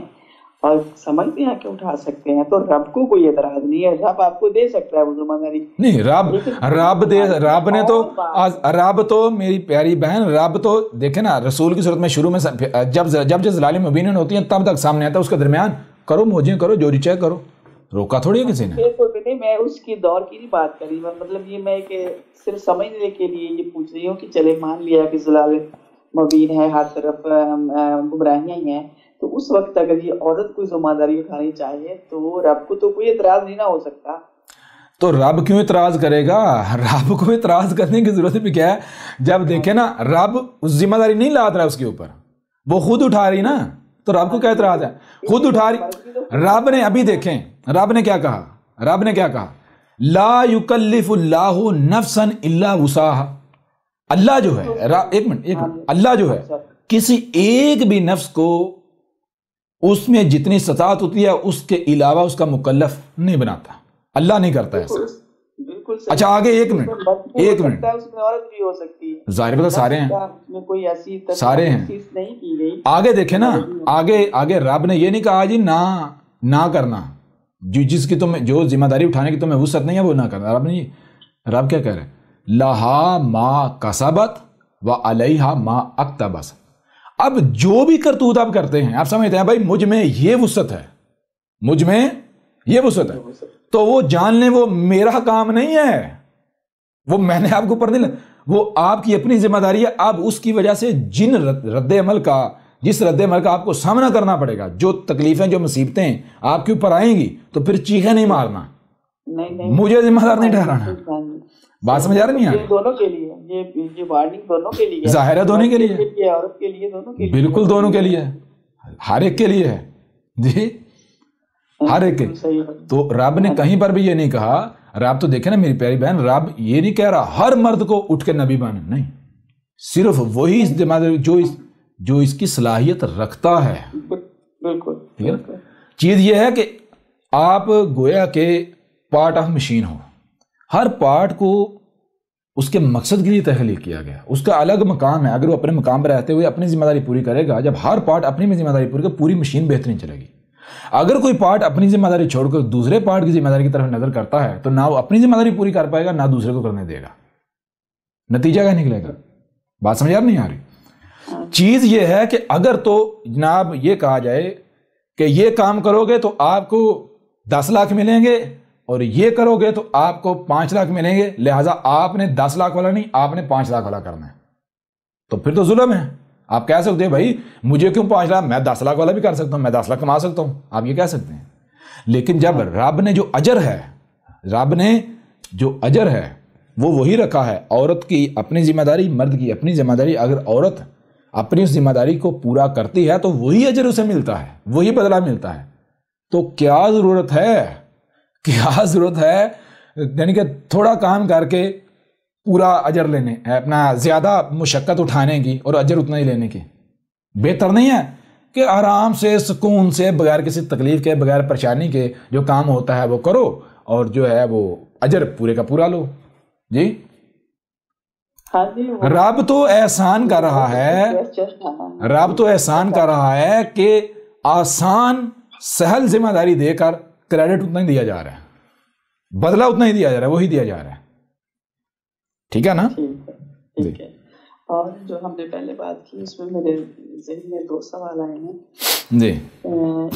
اور سمجھتے ہیں کہ اٹھا سکتے ہیں, تو رب کو کوئی اعتراض نہیں ہے, رب آپ کو دے سکتا ہے وہ ذمہ داری. نہیں, رب نے تو, رب تو میری پیاری بہن, رب تو دیکھیں نا رسول کی صورت میں شروع میں جب ظلال مبین ہوتی ہیں تب تک سامنے آتا ہے, اس کے درمیان کرو موجیں کرو جو چاہے کرو, روکا تھوڑی ہے کسی نے. میں اس کی دور کی نہیں بات کری, مطلب یہ میں کہ صرف سمجھنے کے لیے یہ پوچھ رہی ہوں کہ چلے مان لیا کہ ظلال مبین ہے, ہر طرف گمراہیاں ہی ہیں, تو اس وقت اگر یہ عورت کوئی ذمہ داری اٹھانی چاہیے تو رب کو تو کوئی اعتراض نہیں نہ ہو سکتا. تو رب کیوں اعتراض کرے گا؟ رب کو اعتراض کرنے کی ضرورت بھی کیا ہے؟ جب دیکھیں نا رب اس ذمہ داری نہیں لاد رہا اس کے اوپر, وہ خود اٹھا رہی نا, تو رب کو کیا اعتراض ہے؟ خود اٹھا رہی. رب نے ابھی دیکھیں رب نے کیا کہا, رب نے کیا کہا, لا یکلف اللہ نفسا الا وسعها. اللہ جو ہے, ایک منٹ, اللہ جو ہے کسی ایک بھی نفس کو اس میں جتنی استطاعت ہوتی ہے اس کے علاوہ اس کا مکلف نہیں بناتا, اللہ نہیں کرتا ایسا. اچھا آگے ایک منٹ, ظاہر بتا سارے ہیں, سارے ہیں. آگے دیکھیں نا, آگے رب نے یہ نہیں کہا جی نہ کرنا, جس کی تمہیں جو ذمہ داری اٹھانے کی تمہیں وسعت نہیں ہے وہ نہ کرنا. رب کیا کہہ رہے ہیں, لہا ما کسبت و علیہا ما اکتسبت. اب جو بھی کرتوت آپ کرتے ہیں, آپ سمجھتے ہیں بھائی مجھ میں یہ وسعت ہے, مجھ میں یہ وسعت ہے, تو وہ جان لیں وہ میرا کام نہیں ہے, وہ میں نے آپ کو اوپر نہیں, وہ آپ کی اپنی ذمہ داری ہے. اب اس کی وجہ سے جس رد عمل کا آپ کو سامنا کرنا پڑے گا, جو تکلیفیں جو مصیبتیں آپ کے اوپر آئیں گی, تو پھر چیخیں نہیں مارنا, مجھے ذمہ دار نہیں ٹھہرانا. بات سمجھ آ رہی نہیں ہے؟ دونوں کے لیے یہ وارننگ دونوں کے لیے, ظاہر ہے دونوں کے لیے, عورت کے لیے, دونوں کے لیے, بالکل دونوں کے لیے, ہر ایک کے لیے ہے جی, ہر ایک کے. تو رب نے کہیں پر بھی یہ نہیں کہا, رب تو دیکھیں نا میری پیاری بہن, رب یہ نہیں کہہ رہا ہر مرد کو اٹھ کے نبی بن, نہیں, صرف وہی جو اس کی صلاحیت رکھتا ہے. بالکل. چیز یہ ہے کہ آپ گویا کہ part of machine who, Hare part کو اس کے مقصد کے لیے تخلیق کیا گیا, اس کا الگ مقام ہے. اگر وہ اپنے مقام پر رہتے ہوئے اپنی ذمہ داری پوری کرے گا, جب ہر پارٹ اپنی ذمہ داری پوری کرے گا, پوری مشین بہترین چلے گی. اگر کوئی پارٹ اپنی ذمہ داری چھوڑ کر دوسرے پارٹ کی ذمہ داری کی طرف نظر کرتا ہے, تو نہ وہ اپنی ذمہ داری پوری کر پائے گا, نہ دوسرے کو کرنے دے گا. نتیجہ کیا نکلے گا؟ بات سمجھ نہیں آ رہی؟ چیز یہ ہے کہ اگر تو جناب یہ کہا جائے کہ یہ کام کرو گے تو آپ کو 10 لاکھ ملیں گے, اور یہ کرو گے تو آپ کو 5 لاکھ ملیں گے, لہٰذا آپ نے 10 لاکھ والا نہیں, آپ نے 5 لاکھ والا کرنا ہے, تو پھر تو ظلم ہے. آپ کہہ سکتے ہیں بھائی مجھے کیوں 5 لاکھ, میں 10 لاکھ والا بھی کر سکتا ہوں, میں 10 لاکھ کما سکتا ہوں, آپ یہ کہہ سکتے ہیں. لیکن جب رب نے جو اجر ہے وہ وہی رکھا ہے, عورت کی اپنی ذمہ داری, مرد کی اپنی ذمہ داری. اگر عورت اپنی اس ذمہ داری کو پورا کرتی ہے تو وہی اجر اسے ملتا ہے, وہی بدلہ ملتا ہے. تو کیا ضرورت ہے یعنی کہ تھوڑا کام کر کے پورا اجر لینے, اپنا زیادہ مشقت اٹھانے کی اور اجر اتنا ہی لینے کی؟ بہتر نہیں ہے کہ آرام سے سکون سے بغیر کسی تکلیف کے, بغیر پریشانی کے جو کام ہوتا ہے وہ کرو, اور جو ہے وہ اجر پورے کا پورا لو. جی رب تو احسان کر رہا ہے, کہ آسان سہل ذمہ داری دے کر کریڈٹ اتنا ہی دیا جا رہا ہے, بدلہ اتنا ہی دیا جا رہا ہے, وہی دیا جا رہا ہے. ٹھیک ہے نا؟ ٹھیک ہے. اور جو ہم نے پہلے بات کی اس میں میرے ذہن میں 2 سوال آئے ہیں جی.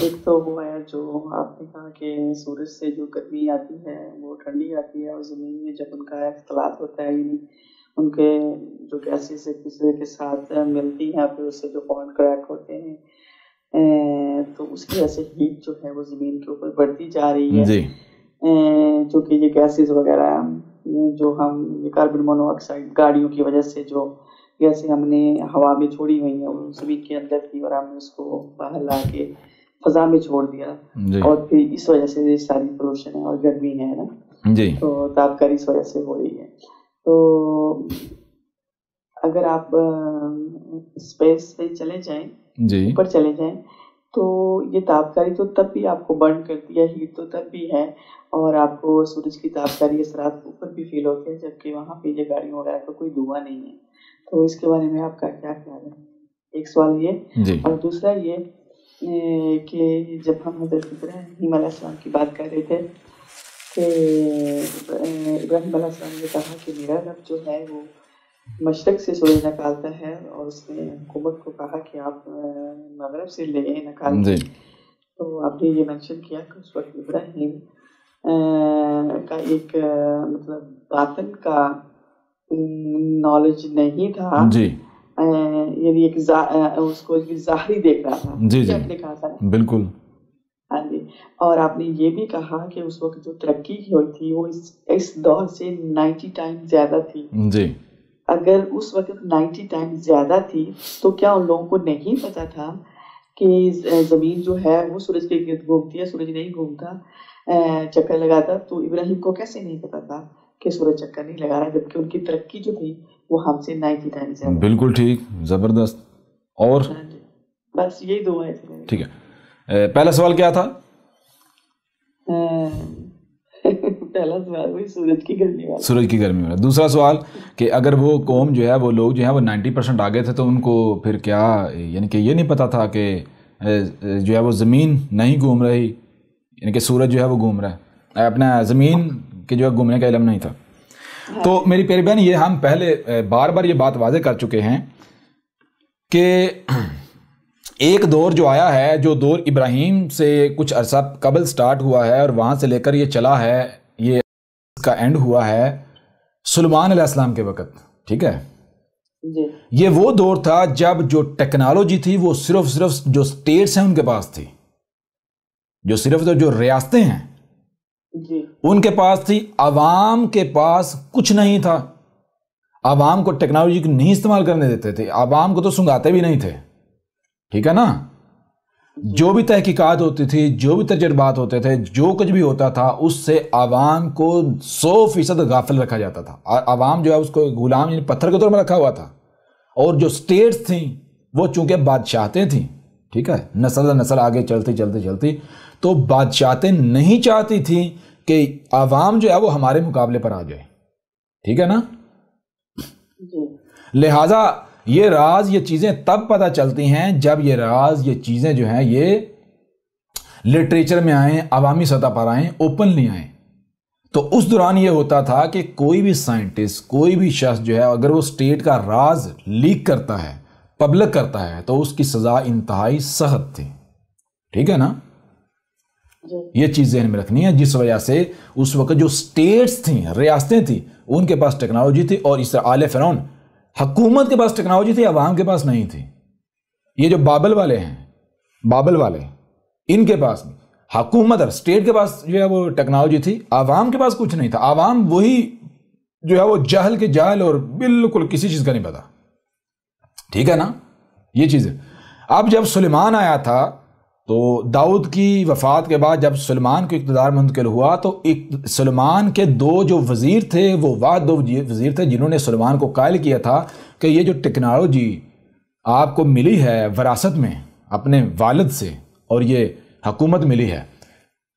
ایک تو وہ ہے جو آپ نے کہا کہ سورج سے جو گرمی آتی ہے وہ ٹھنڈی آتی ہے, اور زمین میں جب ان کا اختلاط ہوتا ہے, یعنی ان کے جو گیسز ایک دوسرے کے ساتھ ملتی ہیں, پھر اس سے جو بانڈ کریک ہوتے ہیں, تو اس کی وجہ سے ہیٹ جو ہے وہ زمین کے اوپر بڑھتی جا رہی ہے جی. جو کہ یہ گیسز وغیرہ جو ہم کاربن مونو آکسائڈ گاڑیوں کی وجہ سے جو گیسیں ہم نے ہوا میں چھوڑی ہوئی ہیں وہ زمین کے اندر کی, اور ہم نے اس کو باہر لا کے فضا میں چھوڑ دیا اور پھر اس وجہ سے ساری پولوشن ہے اور گرمی ہے نا جی تو تابکاری اس وجہ سے ہو رہی ہے. تو اگر آپ اسپیس پہ چلے جائیں جی اوپر چلے جائیں تو یہ تابکاری تو تب بھی آپ کو برن کرتی ہے, ہیٹ تو تب بھی ہے, اور آپ کو سورج کی تابکاری اثرات اوپر بھی فیل ہوتے ہیں, جبکہ وہاں پہ یہ گاڑیوں وغیرہ کا کوئی دھواں نہیں ہے. تو اس کے بارے میں آپ کا کیا خیال ہے؟ ایک سوال یہ. اور دوسرا یہ کہ جب ہم حضرت ابراہیم علیہ السلام کی بات کر رہے تھے کہ ابراہیم علیہ السلام نے کہا کہ میرا رب جو ہے وہ مشرق سے سورج نکالتا ہے, اور اس نے حکومت کو کہا کہ آپ مغرب سے لے نکالیں. تو آپ نے یہ مینشن کیا کہ اس وقت ابراہیم کا ایک مطلب باطن کا نالج نہیں تھا, یعنی ایک اس کو ظاہری دیکھ رہا تھا. جی آپ نے کہا تھا بالکل. ہاں جی. اور آپ نے یہ بھی کہا کہ اس وقت جو ترقی ہوئی تھی وہ اس دور سے 90 ٹائم زیادہ تھی. جی اگر اس وقت 90 ٹائم زیادہ تھی تو کیا ان لوگوں کو نہیں پتا تھا کہ زمین جو ہے وہ سورج کے گرد گھومتی ہے, سورج نہیں گھومتا, چکر لگاتا؟ تو ابراہیم کو کیسے نہیں پتا تھا کہ سورج چکر نہیں لگا رہا, جبکہ ان کی ترقی جو تھی وہ ہم سے 90 ٹائم زیادہ. بالکل ٹھیک, زبردست. اور بس یہی دو ہے. ٹھیک ہے, پہلا سوال کیا تھا؟ پہلا سوال وہی سورج کی گرمی والا. سورج کی گرمی والا. دوسرا سوال کہ اگر وہ قوم جو ہے وہ لوگ جو ہے وہ 90% آگے تھے تو ان کو پھر کیا, یعنی کہ یہ نہیں پتا تھا کہ جو ہے وہ زمین نہیں گھوم رہی, یعنی کہ سورج جو ہے وہ گھوم رہا ہے, اپنا زمین کے جو ہے گھومنے کا علم نہیں تھا. تو میری پیاری بہن, یہ ہم پہلے بار بار یہ بات واضح کر چکے ہیں کہ ایک دور جو آیا ہے, جو دور ابراہیم سے کچھ عرصہ قبل سٹارٹ ہوا ہے اور وہاں سے لے کر یہ چلا ہے, یہ اس کا اینڈ ہوا ہے سلیمان علیہ السلام کے وقت. ٹھیک ہے, یہ وہ دور تھا جب جو ٹیکنالوجی تھی وہ صرف جو سٹیٹس ہیں ان کے پاس تھی, جو صرف جو ریاستیں ہیں ان کے پاس تھی, عوام کے پاس کچھ نہیں تھا. عوام کو ٹیکنالوجی کو نہیں استعمال کرنے دیتے تھے, عوام کو تو سنگاتے بھی نہیں تھے. ٹھیک ہے نا, جو بھی تحقیقات ہوتی تھی, جو بھی تجربات ہوتے تھے, جو کچھ بھی ہوتا تھا اس سے عوام کو 100% غافل رکھا جاتا تھا. عوام جو ہے اس کو غلام یعنی پتھر کے طور میں رکھا ہوا تھا. اور جو سٹیٹس تھیں وہ چونکہ بادشاہتیں تھیں, ٹھیک ہے, نسل آگے چلتی تو بادشاہتیں نہیں چاہتی تھیں کہ عوام جو ہے وہ ہمارے مقابلے پر آ جائے. ٹھیک ہے نا, لہٰذا یہ راز, یہ چیزیں تب پتہ چلتی ہیں جب یہ راز, یہ چیزیں جو ہیں یہ لٹریچر میں آئیں, عوامی سطح پر آئیں, اوپنلی آئیں. تو اس دوران یہ ہوتا تھا کہ کوئی بھی سائنٹسٹ, کوئی بھی شخص جو ہے اگر وہ سٹیٹ کا راز لیک کرتا ہے, پبلک کرتا ہے, تو اس کی سزا انتہائی سخت تھی. ٹھیک ہے نا, یہ چیز ذہن میں رکھنی ہے. جس وجہ سے اس وقت جو سٹیٹس تھیں, ریاستیں تھیں, ان کے پاس ٹیکنالوجی تھی, اور اس طرح آل فرعون حکومت کے پاس ٹیکنالوجی تھی, عوام کے پاس نہیں تھی. یہ جو بابل والے ہیں, بابل والے, ان کے پاس حکومت اور اسٹیٹ کے پاس جو ہے وہ ٹیکنالوجی تھی, عوام کے پاس کچھ نہیں تھا. عوام وہی جو ہے وہ جاہل کے جاہل, اور بالکل کسی چیز کا نہیں پتا. ٹھیک ہے نا, یہ چیز ہے. اب جب سلیمان آیا تھا تو داؤد کی وفات کے بعد جب سلیمان کو اقتدار منتقل ہوا تو سلیمان کے دو جو وزیر تھے, وہ واحد دو وزیر تھے جنہوں نے سلیمان کو قائل کیا تھا کہ یہ جو ٹیکنالوجی آپ کو ملی ہے وراثت میں اپنے والد سے, اور یہ حکومت ملی ہے,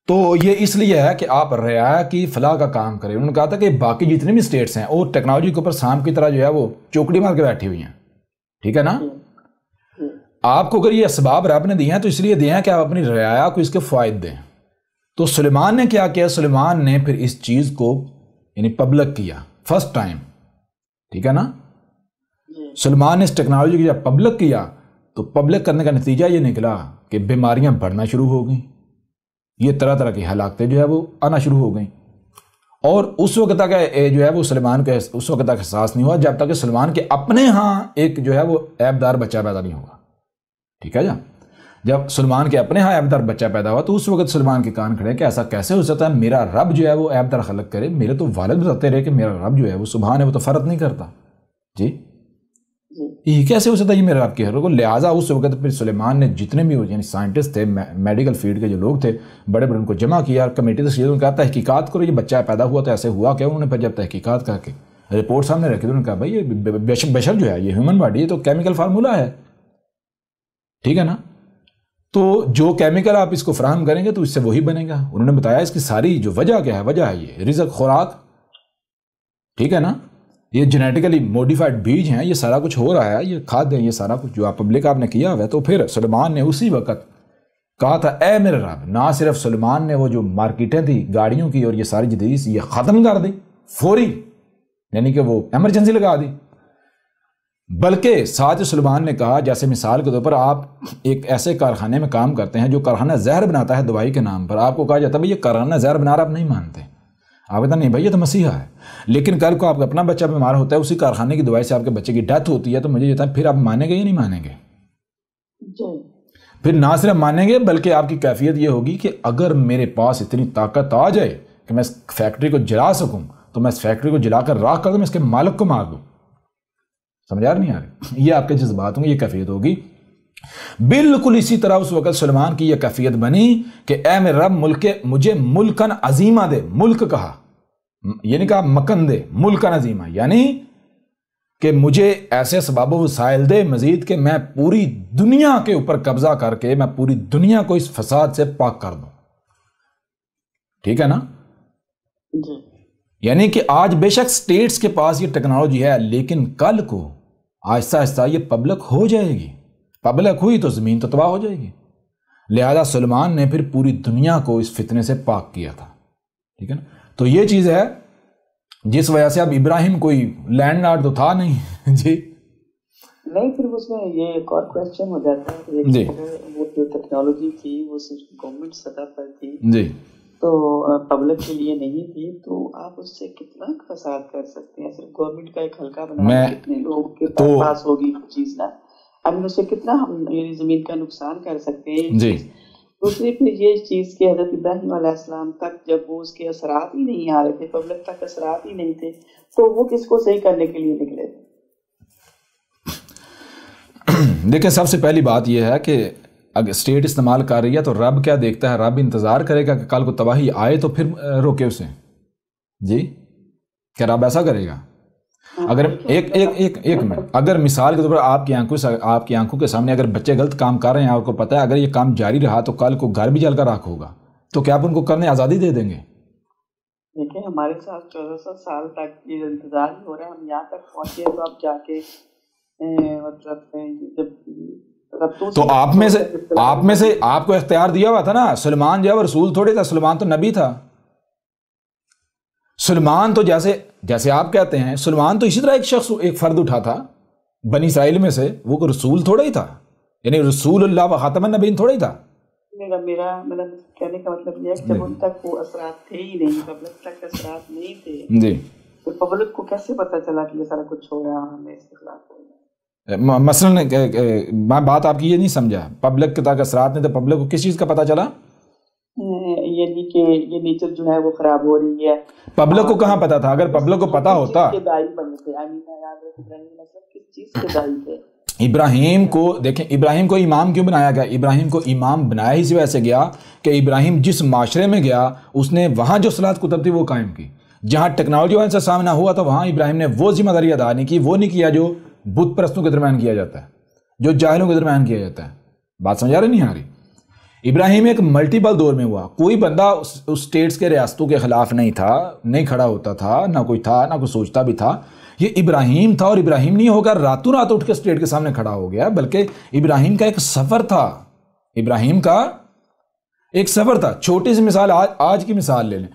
تو یہ اس لیے ہے کہ آپ رعایا کی فلاح کا کام کریں. انہوں نے کہا تھا کہ باقی جتنے بھی سٹیٹس ہیں وہ ٹیکنالوجی کے اوپر سانپ کی طرح جو ہے وہ چوکڑی مار کے بیٹھی ہوئی ہیں. ٹھیک ہے نا, آپ کو اگر یہ اسباب رب نے دیے ہیں تو اس لیے دیے ہیں کہ آپ اپنی رعایا کو اس کے فوائد دیں. تو سلیمان نے کیا کیا, سلیمان نے پھر اس چیز کو یعنی پبلک کیا فرسٹ ٹائم. ٹھیک ہے نا, سلیمان نے اس ٹیکنالوجی کو جب پبلک کیا تو پبلک کرنے کا نتیجہ یہ نکلا کہ بیماریاں بڑھنا شروع ہو گئیں, یہ طرح طرح کی ہلاکتیں جو ہے وہ آنا شروع ہو گئیں. اور اس وقت تک جو ہے وہ سلیمان کے اس وقت تک احساس نہیں ہوا جب تک کہ سلیمان کے اپنے ہاں ایک جو ہے وہ عیبدار بچہ پیدا نہیں ہوگا. ٹھیک ہے جا, جب سلیمان کے اپنے ہاں عیبدار بچہ پیدا ہوا تو اس وقت سلیمان کے کان کھڑے کہ ایسا کیسے ہو سکتا ہے, میرا رب جو ہے وہ عیبدار خلق کرے. میرے تو والد بتاتے رہے کہ میرا رب جو ہے وہ سبحان ہے, وہ تو فرق نہیں کرتا. جی یہ کیسے ہو سکتا ہے یہ میرے رب کی حکم؟ لہٰذا اس وقت پھر سلیمان نے جتنے بھی یعنی سائنٹسٹ تھے، میڈیکل فیلڈ کے جو لوگ تھے بڑے بڑے، ان کو جمع کیا کمیٹی سے، ان کا تحقیقات کرو، یہ بچہ پیدا ہوا تو ایسے ہوا کیا؟ انہوں نے پھر جب تحقیقات کر کے رپورٹ سامنے رکھی تو انہوں نے کہا بھائی یہ بشر جو ہے یہ ہیومن باڈی ہے تو کیمیکل فارمولہ ہے، ٹھیک ہے نا، تو جو کیمیکل آپ اس کو فراہم کریں گے تو اس سے وہی بنے گا۔ انہوں نے بتایا اس کی ساری جو وجہ کیا ہے، وجہ ہے یہ رزق، خوراک، ٹھیک ہے نا، یہ جینیٹیکلی موڈیفائڈ بیج ہیں، یہ سارا کچھ ہو رہا ہے، یہ کھاد ہیں، یہ سارا کچھ جو آپ پبلک آپ نے کیا ہوا ہے۔ تو پھر سلیمان نے اسی وقت کہا تھا اے میرے رب، نہ صرف سلیمان نے وہ جو مارکیٹیں تھی گاڑیوں کی اور یہ ساری جدید یہ ختم کر دی فوری، یعنی کہ وہ ایمرجنسی لگا دی، بلکہ ساتھ سلیمان نے کہا جیسے مثال کے طور پر آپ ایک ایسے کارخانے میں کام کرتے ہیں جو کارخانہ زہر بناتا ہے دوائی کے نام پر، آپ کو کہا جاتا ہے بھائی یہ کارخانہ زہر بنا رہا، آپ نہیں مانتے، آپ کہتے ہیں نہیں بھائی یہ تو مسیحا ہے، لیکن کل کو آپ کا اپنا بچہ بیمار ہوتا ہے، اسی کارخانے کی دوائی سے آپ کے بچے کی ڈیتھ ہوتی ہے، تو مجھے کہتا ہے پھر آپ مانیں گے یا نہیں مانیں گے؟ پھر نہ صرف مانیں گے بلکہ آپ کی کیفیت یہ ہوگی کہ اگر میرے پاس اتنی طاقت آ جائے کہ میں اس فیکٹری کو جلا سکوں تو میں اس فیکٹری کو جلا کر راکھ کر دوں، میں اس کے مالک کو مار دوں۔ سمجھ نہیں آ رہی؟ یہ آپ کے جذبات ہوں گے، یہ کیفیت ہوگی۔ بالکل اسی طرح اس وقت سلیمان کی یہ کیفیت بنی کہ اے میرے رب مجھے ملکن عظیمہ دے، ملک کہا یعنی کہا مکن دے، ملکن عظیمہ یعنی کہ مجھے ایسے اسباب و وسائل دے مزید کہ میں پوری دنیا کے اوپر قبضہ کر کے میں پوری دنیا کو اس فساد سے پاک کر دوں، ٹھیک ہے نا؟ یعنی کہ آج بے شک سٹیٹس کے پاس یہ ٹیکنالوجی ہے، لیکن کل کو آہستہ آہستہ یہ پبلک ہو جائے گی، پبلک ہوئی تو زمین تو تباہ ہو جائے گی۔ لہذا سلیمان نے پھر پوری دنیا کو اس فتنے سے پاک کیا تھا، ٹھیک ہے نا؟ تو یہ چیز ہے جس وجہ سے اب ابراہیم کوئی لینڈ لارڈ تو تھا نہیں جی نہیں، پھر اس میں یہ ایک اور کویسچن ہو جاتا ہے کہ وہ جو ٹیکنالوجی تھی وہ صرف گورنمنٹ سطح پر تھی جی، تو پبلک کے لیے نہیں تھی، تو آپ اس سے کتنا فساد کر سکتے ہیں؟ صرف گورنمنٹ کا ایک حلقہ بنا کتنے لوگ کے پاس ہوگی چیز نا، اب اس سے کتنا ہم زمین کا نقصان کر سکتے ہیں جی۔ دوسری پھر یہ چیز کہ حضرت ابراہیم علیہ السلام تک جب وہ اس کے اثرات ہی نہیں آ رہے تھے، پبلک تک اثرات ہی نہیں تھے، تو وہ کس کو صحیح کرنے کے لیے نکلے تھے؟ دیکھیں سب سے پہلی بات یہ ہے کہ اگر اسٹیٹ استعمال کر رہی ہے تو رب کیا دیکھتا ہے؟ رب انتظار کرے گا کہ کل کو تباہی آئے تو پھر روکے اسے جی؟ کیا رب ایسا کرے گا؟ اگر ایک منٹ، اگر مثال کے طور پر آپ کی آنکھوں کے سامنے اگر بچے غلط کام کر رہے ہیں، آپ کو پتہ ہے اگر یہ کام جاری رہا تو کل کو گھر بھی جل کر راکھ ہوگا، تو کیا آپ ان کو کرنے آزادی دے دیں گے؟ دیکھیں ہمارے ساتھ 1400 سال تک یہ انتظار ہی ہو رہا ہے، ہم یہاں تک پہنچے تو اب جا کے تو آپ میں سے آپ کو اختیار دیا ہوا تھا نا، سلیمان جو ہے وہ رسول تھوڑے تھا، سلیمان تو نبی تھا۔ سلیمان تو جیسے آپ کہتے ہیں، سلیمان تو اسی طرح ایک شخص ایک فرد اٹھا تھا بنی اسرائیل میں سے، وہ کوئی رسول تھوڑا ہی تھا، یعنی رسول اللہ و خاتم النبیین تھوڑا ہی تھا۔ میرا کہنے کا مطلب یہ ہے کہ جب ان تک وہ اثرات تھے ہی نہیں، پبلک تک اثرات نہیں تھے جی، تو پبلک کو کیسے پتہ چلا کہ یہ سارا کچھ ہو رہا ہے، ہمیں اس کے خلاف ہو رہا ہے؟ مثلا میں بات آپ کی یہ نہیں سمجھا، پبلک تک اثرات نہیں تو پبلک کو کس چیز کا پتہ چلا؟ یعنی کہ یہ نیچر جو ہے وہ خراب ہو رہی ہے۔ پبلک کو کہاں پتا تھا؟ اگر پبلک کو پتا ہوتا، ابراہیم کو دیکھیں، ابراہیم کو امام کیوں بنایا گیا؟ ابراہیم کو امام بنایا ہی اسی وجہ سے گیا کہ ابراہیم جس معاشرے میں گیا اس نے وہاں جو صلاۃ کتب تھی وہ قائم کی، جہاں ٹیکنالوجی والے سے سامنا ہوا تو وہاں ابراہیم نے وہ ذمہ داری ادا نہیں کی، وہ نہیں کیا جو بت پرستوں کے درمیان کیا جاتا ہے، جو جاہلوں کے درمیان کیا جاتا ہے۔ بات سمجھا رہے نہیں آ رہی؟ ابراہیم ایک ملٹیپل دور میں ہوا، کوئی بندہ اس اسٹیٹس کے ریاستوں کے خلاف نہیں تھا، نہیں کھڑا ہوتا تھا، نہ کوئی تھا، نہ کوئی سوچتا بھی تھا۔ یہ ابراہیم تھا، اور ابراہیم نہیں ہوگا راتوں رات اٹھ کے اسٹیٹ کے سامنے کھڑا ہو گیا، بلکہ ابراہیم کا ایک سفر تھا، ابراہیم کا ایک سفر تھا۔ چھوٹی سی مثال، آج کی مثال لے لیں،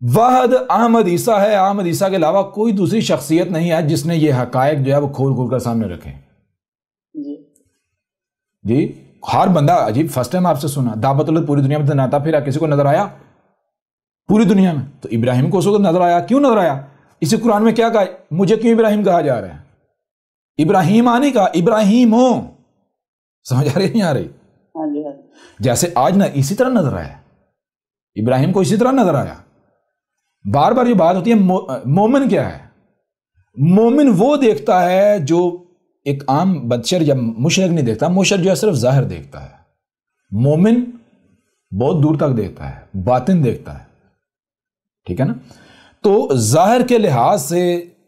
واحد احمد عیسیٰ ہے، احمد عیسیٰ کے علاوہ کوئی دوسری شخصیت نہیں ہے جس نے یہ حقائق جو ہے وہ کھول کھول کر سامنے رکھے جی۔ ہر بندہ عجیب فرسٹ ٹائم آپ سے سنا دعوت اللہ پوری دنیا میں دناتا پھر کسی کو نظر آیا پوری دنیا میں؟ تو ابراہیم کو اس وقت نظر آیا، کیوں نظر آیا؟ اسی قرآن میں کیا کہا؟ مجھے کیوں ابراہیم کہا جا رہا ہے؟ ابراہیم آنے کا، ابراہیم ہو، سمجھ آ رہی نہیں آ رہی؟ جیسے آج نہ اسی طرح نظر آیا ابراہیم کو، اسی طرح نظر آیا۔ بار بار یہ بات ہوتی ہے مومن کیا ہے؟ مومن وہ دیکھتا ہے جو ایک عام بشر یا مشرک نہیں دیکھتا. مشرک جو ہے صرف ظاہر دیکھتا ہے. مومن بہت دور تک دیکھتا ہے, باطن دیکھتا ہے. ٹھیک ہے نا. تو ظاہر کے لحاظ سے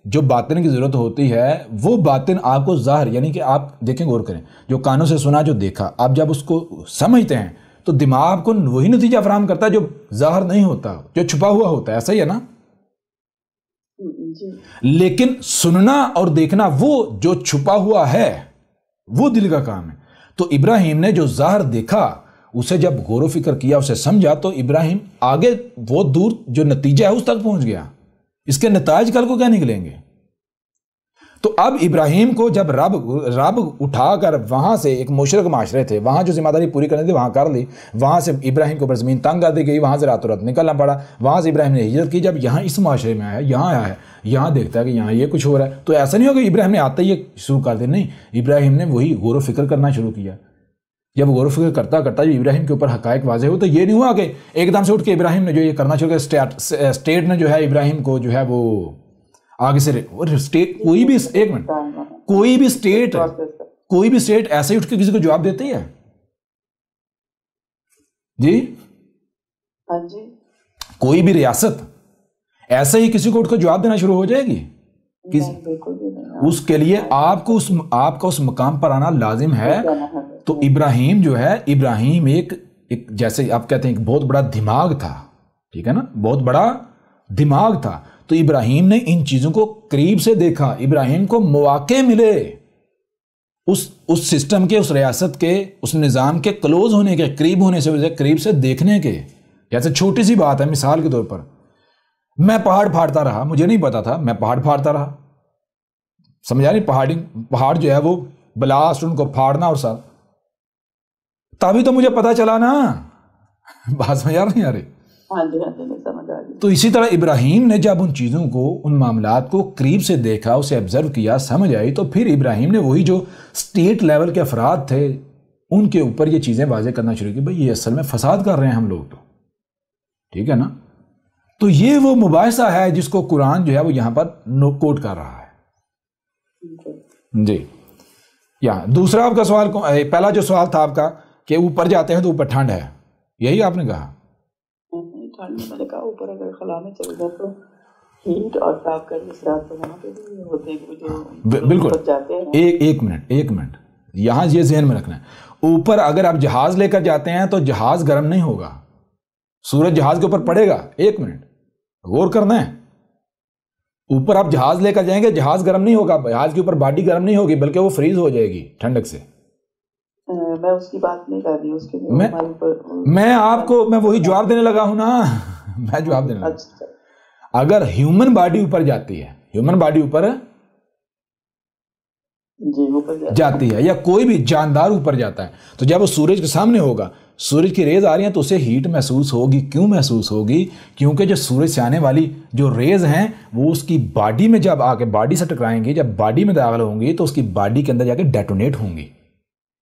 جو باطن کی ضرورت ہوتی ہے وہ باطن آپ کو ظاہر, یعنی کہ آپ دیکھیں غور کریں, جو کانوں سے سنا جو دیکھا, آپ جب اس کو سمجھتے ہیں تو دماغ آپ کو وہی نتیجہ فراہم کرتا ہے جو ظاہر نہیں ہوتا, جو چھپا ہوا ہوتا ہے. ایسا ہی ہے نا. لیکن سننا اور دیکھنا وہ جو چھپا ہوا ہے وہ دل کا کام ہے. تو ابراہیم نے جو ظاہر دیکھا اسے جب غور و فکر کیا, اسے سمجھا, تو ابراہیم آگے وہ دور جو نتیجہ ہے اس تک پہنچ گیا. اس کے نتائج کل کو کیا نکلیں گے. تو اب ابراہیم کو جب رب اٹھا کر وہاں سے, ایک مشرک معاشرے تھے, وہاں جو ذمہ داری پوری کرنی تھی وہاں کر لی, وہاں سے ابراہیم کو زمین تنگ آتی گئی, وہاں سے راتوں رات نکلنا پڑا, وہاں سے ابراہیم نے ہجرت کی. جب یہاں اس معاشرے میں آیا, یہاں آیا ہے, یہاں دیکھتا ہے کہ یہاں یہ کچھ ہو رہا ہے, تو ایسا نہیں ہوگا ابراہیم نے آتا ہی یہ شروع کر دیا. نہیں, ابراہیم نے وہی غور و فکر کرنا شروع کیا. جب غور و فکر کرتا کرتا جب ابراہیم کے اوپر حقائق واضح ہو, تو یہ نہیں ہوا کہ ایک دم سے اٹھ کے ابراہیم نے جو یہ کرنا شروع کیا, اسٹیٹ نے جو ہے ابراہیم کو جو ہے وہ آگے سے اسٹیٹ, کوئی بھی ایک منٹ, کوئی بھی اسٹیٹ ایسے ہی اٹھ کے کسی کو جواب دیتی ہے جی؟ کوئی بھی ریاست ایسے ہی کسی کو اٹھ کے جواب دینا شروع ہو جائے گی؟ اس کے لیے آپ کا اس مقام پر آنا لازم ہے. تو ابراہیم جو ہے, ابراہیم ایک جیسے آپ کہتے ہیں ایک بہت بڑا دماغ تھا. ٹھیک ہے نا, بہت بڑا دماغ تھا. تو ابراہیم نے ان چیزوں کو قریب سے دیکھا. ابراہیم کو مواقع ملے اس سسٹم کے, اس ریاست کے, اس نظام کے کلوز ہونے کے, قریب ہونے سے, قریب سے دیکھنے کے. جیسے چھوٹی سی بات ہے, مثال کے طور پر میں پہاڑ پھاڑتا رہا, مجھے نہیں پتا تھا, میں پہاڑ پھاڑتا رہا, سمجھا نہیں, پہاڑ جو ہے وہ بلاسٹ ان کو پھاڑنا اور ساتھ, تبھی تو مجھے پتا چلا نا. بات سمجھ آ رہی. تو اسی طرح ابراہیم نے جب ان چیزوں کو, ان معاملات کو قریب سے دیکھا, اسے آبزرو کیا, سمجھ آئی, تو پھر ابراہیم نے وہی جو اسٹیٹ لیول کے افراد تھے ان کے اوپر یہ چیزیں واضح کرنا شروع کی. بھئی یہ اصل میں فساد کر رہے ہیں ہم لوگ تو. ٹھیک ہے نا. تو یہ وہ مباحثہ ہے جس کو قرآن جو ہے وہ یہاں پر کوٹ کر رہا ہے. جی, یہاں دوسرا آپ کا سوال, پہلا جو سوال تھا آپ کا کہ اوپر جاتے ہیں تو اوپر ٹھنڈ ہے, یہی آپ نے کہا. میں نے کہا اوپر اگر خلا میں چل جائے تو ہیٹ اور تاپ کا اثرات تو وہاں پہ بھی ہوتے ہیں کہ جو بالکل جاتے ہیں. ایک منٹ یہاں یہ ذہن میں رکھنا ہے. اوپر اگر آپ جہاز لے کر جاتے ہیں تو جہاز گرم نہیں ہوگا, سورج جہاز کے اوپر پڑے گا. ایک منٹ غور کرنا ہے. اوپر آپ جہاز لے کر جائیں گے, جہاز گرم نہیں ہوگا, جہاز کے اوپر باڈی گرم نہیں ہوگی, بلکہ وہ فریز ہو جائے گی ٹھنڈک سے. میں اس کی بات نہیں کر رہی ہوں, اس کے لیے میں آپ کو میں وہی جواب دینے لگا ہوں نا. میں جواب دینے لگا. اگر ہیومن باڈی اوپر جاتی ہے, ہیومن باڈی اوپر جاتی ہے, یا کوئی بھی جاندار اوپر جاتا ہے, تو جب وہ سورج کے سامنے ہوگا, سورج کی ریز آ رہی ہیں تو اسے ہیٹ محسوس ہوگی. کیوں محسوس ہوگی؟ کیونکہ جو سورج سے آنے والی جو ریز ہیں وہ اس کی باڈی میں جب آ کے باڈی سے ٹکرائیں گی, جب باڈی میں داخل ہوں گی تو اس کی باڈی کے اندر جا کے ڈیٹونیٹ ہوں گی.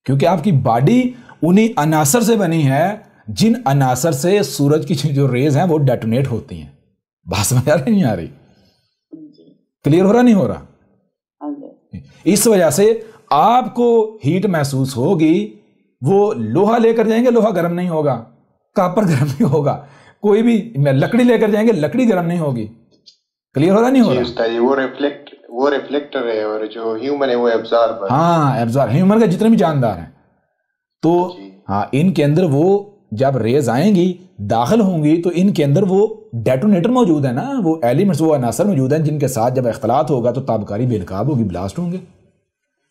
کیونکہ آپ کی باڈی انہی عناصر سے بنی ہے جن عناصر سے سورج کی جو ریز ہیں وہ ڈیٹونیٹ ہوتی ہیں. بات سمجھ آ رہی نہیں آ رہی؟ کلیئر ہو رہا نہیں ہو رہا؟ اس وجہ سے آپ کو ہیٹ محسوس ہوگی. وہ لوہا لے کر جائیں گے, لوہا گرم نہیں ہوگا, کاپر گرم نہیں ہوگا, کوئی بھی لکڑی لے کر جائیں گے, لکڑی گرم نہیں ہوگی. کلیئر ہو رہا نہیں ہو رہا؟ وہ ریفلیکٹر ہے اور جو ہیومن ہے وہ ایبزاربر. ہاں ایبزارب, ہیومن کا جتنے بھی جاندار ہیں تو ہاں ان کے اندر وہ جب ریز آئیں گی داخل ہوں گی تو ان کے اندر وہ ڈیٹونیٹر موجود ہے نا, وہ ایلیمنٹس, وہ عناصر موجود ہیں جن کے ساتھ جب اختلاط ہوگا تو تابکاری بے نقاب ہوگی, بلاسٹ ہوں گے.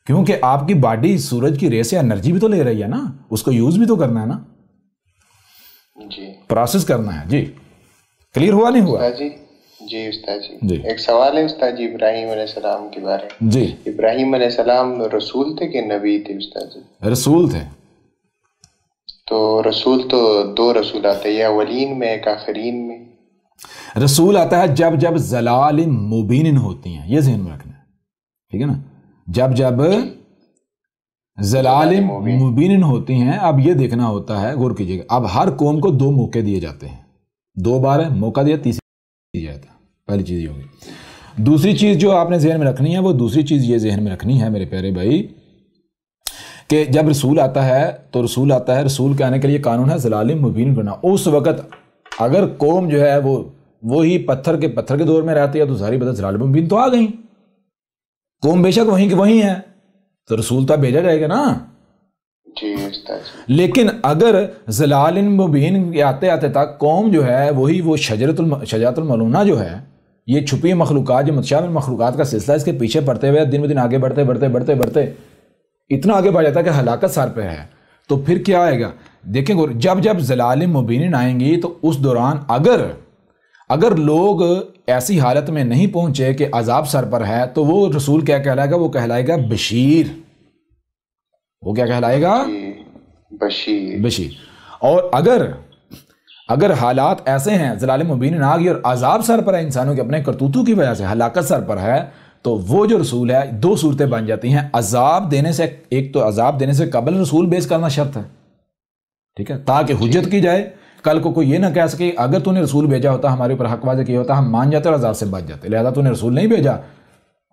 کیونکہ آپ کی باڈی سورج کی ریز سے انرجی بھی تو لے رہی ہے نا, اس کو یوز بھی تو کرنا ہے نا, جی پروسیس کرنا ہے. جی کلیئر ہوا نہیں ہوا؟ جی استاد جی, ایک سوال ہے استاد جی ابراہیم علیہ السلام کے بارے میں. جی, ابراہیم علیہ السلام رسول تھے کہ نبی تھے استاد جی؟ رسول تھے. تو رسول تو دو رسول آتے ہیں, یا اولین میں ایک آخرین میں. رسول آتا ہے جب زلال مبین ہوتی ہیں, یہ ذہن میں رکھنا ہے. ٹھیک ہے نا, جب زلال مبین ہوتی ہیں. اب یہ دیکھنا ہوتا ہے, غور کیجیے گا, اب ہر قوم کو 2 موقع دیے جاتے ہیں, 2 بار موقع دیا, تیسری دی جاتا ہے. پہلی چیز یہ ہوگی. دوسری چیز جو آپ نے ذہن میں رکھنی ہے، وہ دوسری چیز یہ ذہن میں رکھنی ہے میرے پیارے بھائی کہ جب رسول آتا ہے تو رسول آتا ہے، رسول کے آنے کے لیے قانون ہے ضلال مبین کرنا۔ اس وقت اگر قوم جو ہے وہی پتھر کے دور میں رہتی ہے تو ظاہری بات ضلال مبین تو آ گئی، قوم بے شک وہیں کی وہیں ہے، تو رسول تو بھیجا جائے گا نا۔ لیکن اگر ضلال مبین آتے آتے تک قوم جو ہے وہی وہ شجرۃ الملونہ جو ہے، یہ چھپی مخلوقات، جو متشابہ مخلوقات کا سلسلہ، اس کے پیچھے پڑتے ہوئے دن بدن آگے بڑھتے اتنا آگے بڑھ جاتا ہے کہ ہلاکت سر پہ ہے، تو پھر کیا آئے گا؟ دیکھیں جب ضلال مبین آئیں گی تو اس دوران اگر لوگ ایسی حالت میں نہیں پہنچے کہ عذاب سر پر ہے تو وہ رسول کیا کہلائے گا؟ وہ کہلائے گا بشیر۔ وہ کیا کہلائے گا؟ بشیر۔ اور اگر حالات ایسے ہیں ضلال مبین آ گئی اور عذاب سر پر ہے انسانوں کے اپنے کرتوتوں کی وجہ سے، ہلاکت سر پر ہے، تو وہ جو رسول ہے دو صورتیں بن جاتی ہیں۔ عذاب دینے سے، ایک تو عذاب دینے سے قبل رسول بیس کرنا شرط ہے، ٹھیک ہے، تاکہ حجت کی جائے، کل کو کوئی یہ نہ کہہ سکے اگر تو نے رسول بھیجا ہوتا ہمارے اوپر حق واضح کیا ہوتا ہم مان جاتے اور عذاب سے بچ جاتے، لہذا تو نے رسول نہیں بھیجا